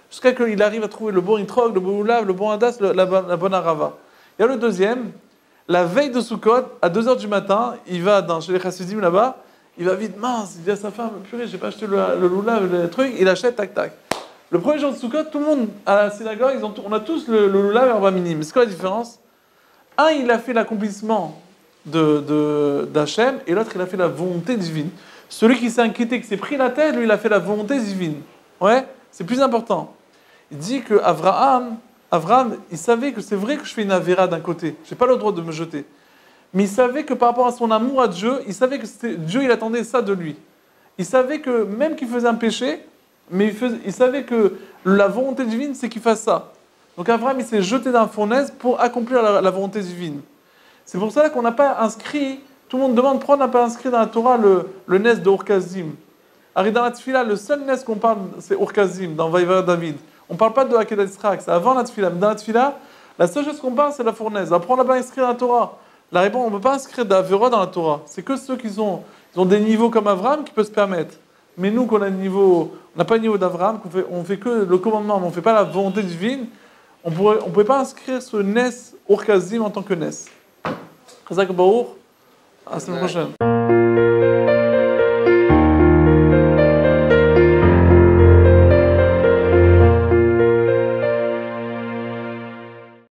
Jusqu'à qu'il arrive à trouver le bon étrog, le bon loulav, le bon hadas, la bonne arava. Il y a le deuxième, la veille de Sukkot, à 2h du matin, il va chez les chassidim là-bas, il va vite, mince, il dit à sa femme, purée, j'ai pas acheté le loulav, le truc, il achète, tac, tac. Le premier jour de Sukkot, tout le monde à la synagogue, on a tous le loulav et l'arba minime. C'est quoi la différence? Un, il a fait l'accomplissement d'Hachem, et l'autre, il a fait la volonté divine. Celui qui s'est inquiété, qui s'est pris la tête, lui, il a fait la volonté divine. Ouais, c'est plus important. Il dit que Abraham, il savait que c'est vrai que je fais une avéra d'un côté. Je n'ai pas le droit de me jeter. Mais il savait que par rapport à son amour à Dieu, il savait que Dieu, il attendait ça de lui. Il savait que même qu'il faisait un péché, mais il savait que la volonté divine, c'est qu'il fasse ça. Donc Abraham, il s'est jeté dans la fournaise pour accomplir la volonté divine. C'est pour cela qu'on n'a pas inscrit, tout le monde demande pourquoi on n'a pas inscrit dans la Torah le nes de Urkazim. Alors dans la Tfila, le seul nes qu'on parle, c'est Urkazim, dans Vaïvar David. On ne parle pas de Akedat Yitzhak, c'est avant la Tfila. Mais dans la Tfila, la seule chose qu'on parle, c'est la fournaise. Après, on n'a pas inscrit dans la Torah. La réponse, on ne peut pas inscrire d'Avera dans la Torah. C'est que ceux qui ont des niveaux comme Abraham qui peuvent se permettre. Mais nous, qu'on a on n'a pas le niveau d'Abraham, on fait que le commandement, mais on ne fait pas la volonté divine, on ne pouvait pas inscrire ce nes Urkazim en tant que nes. Chazak Baruch, à la semaine prochaine.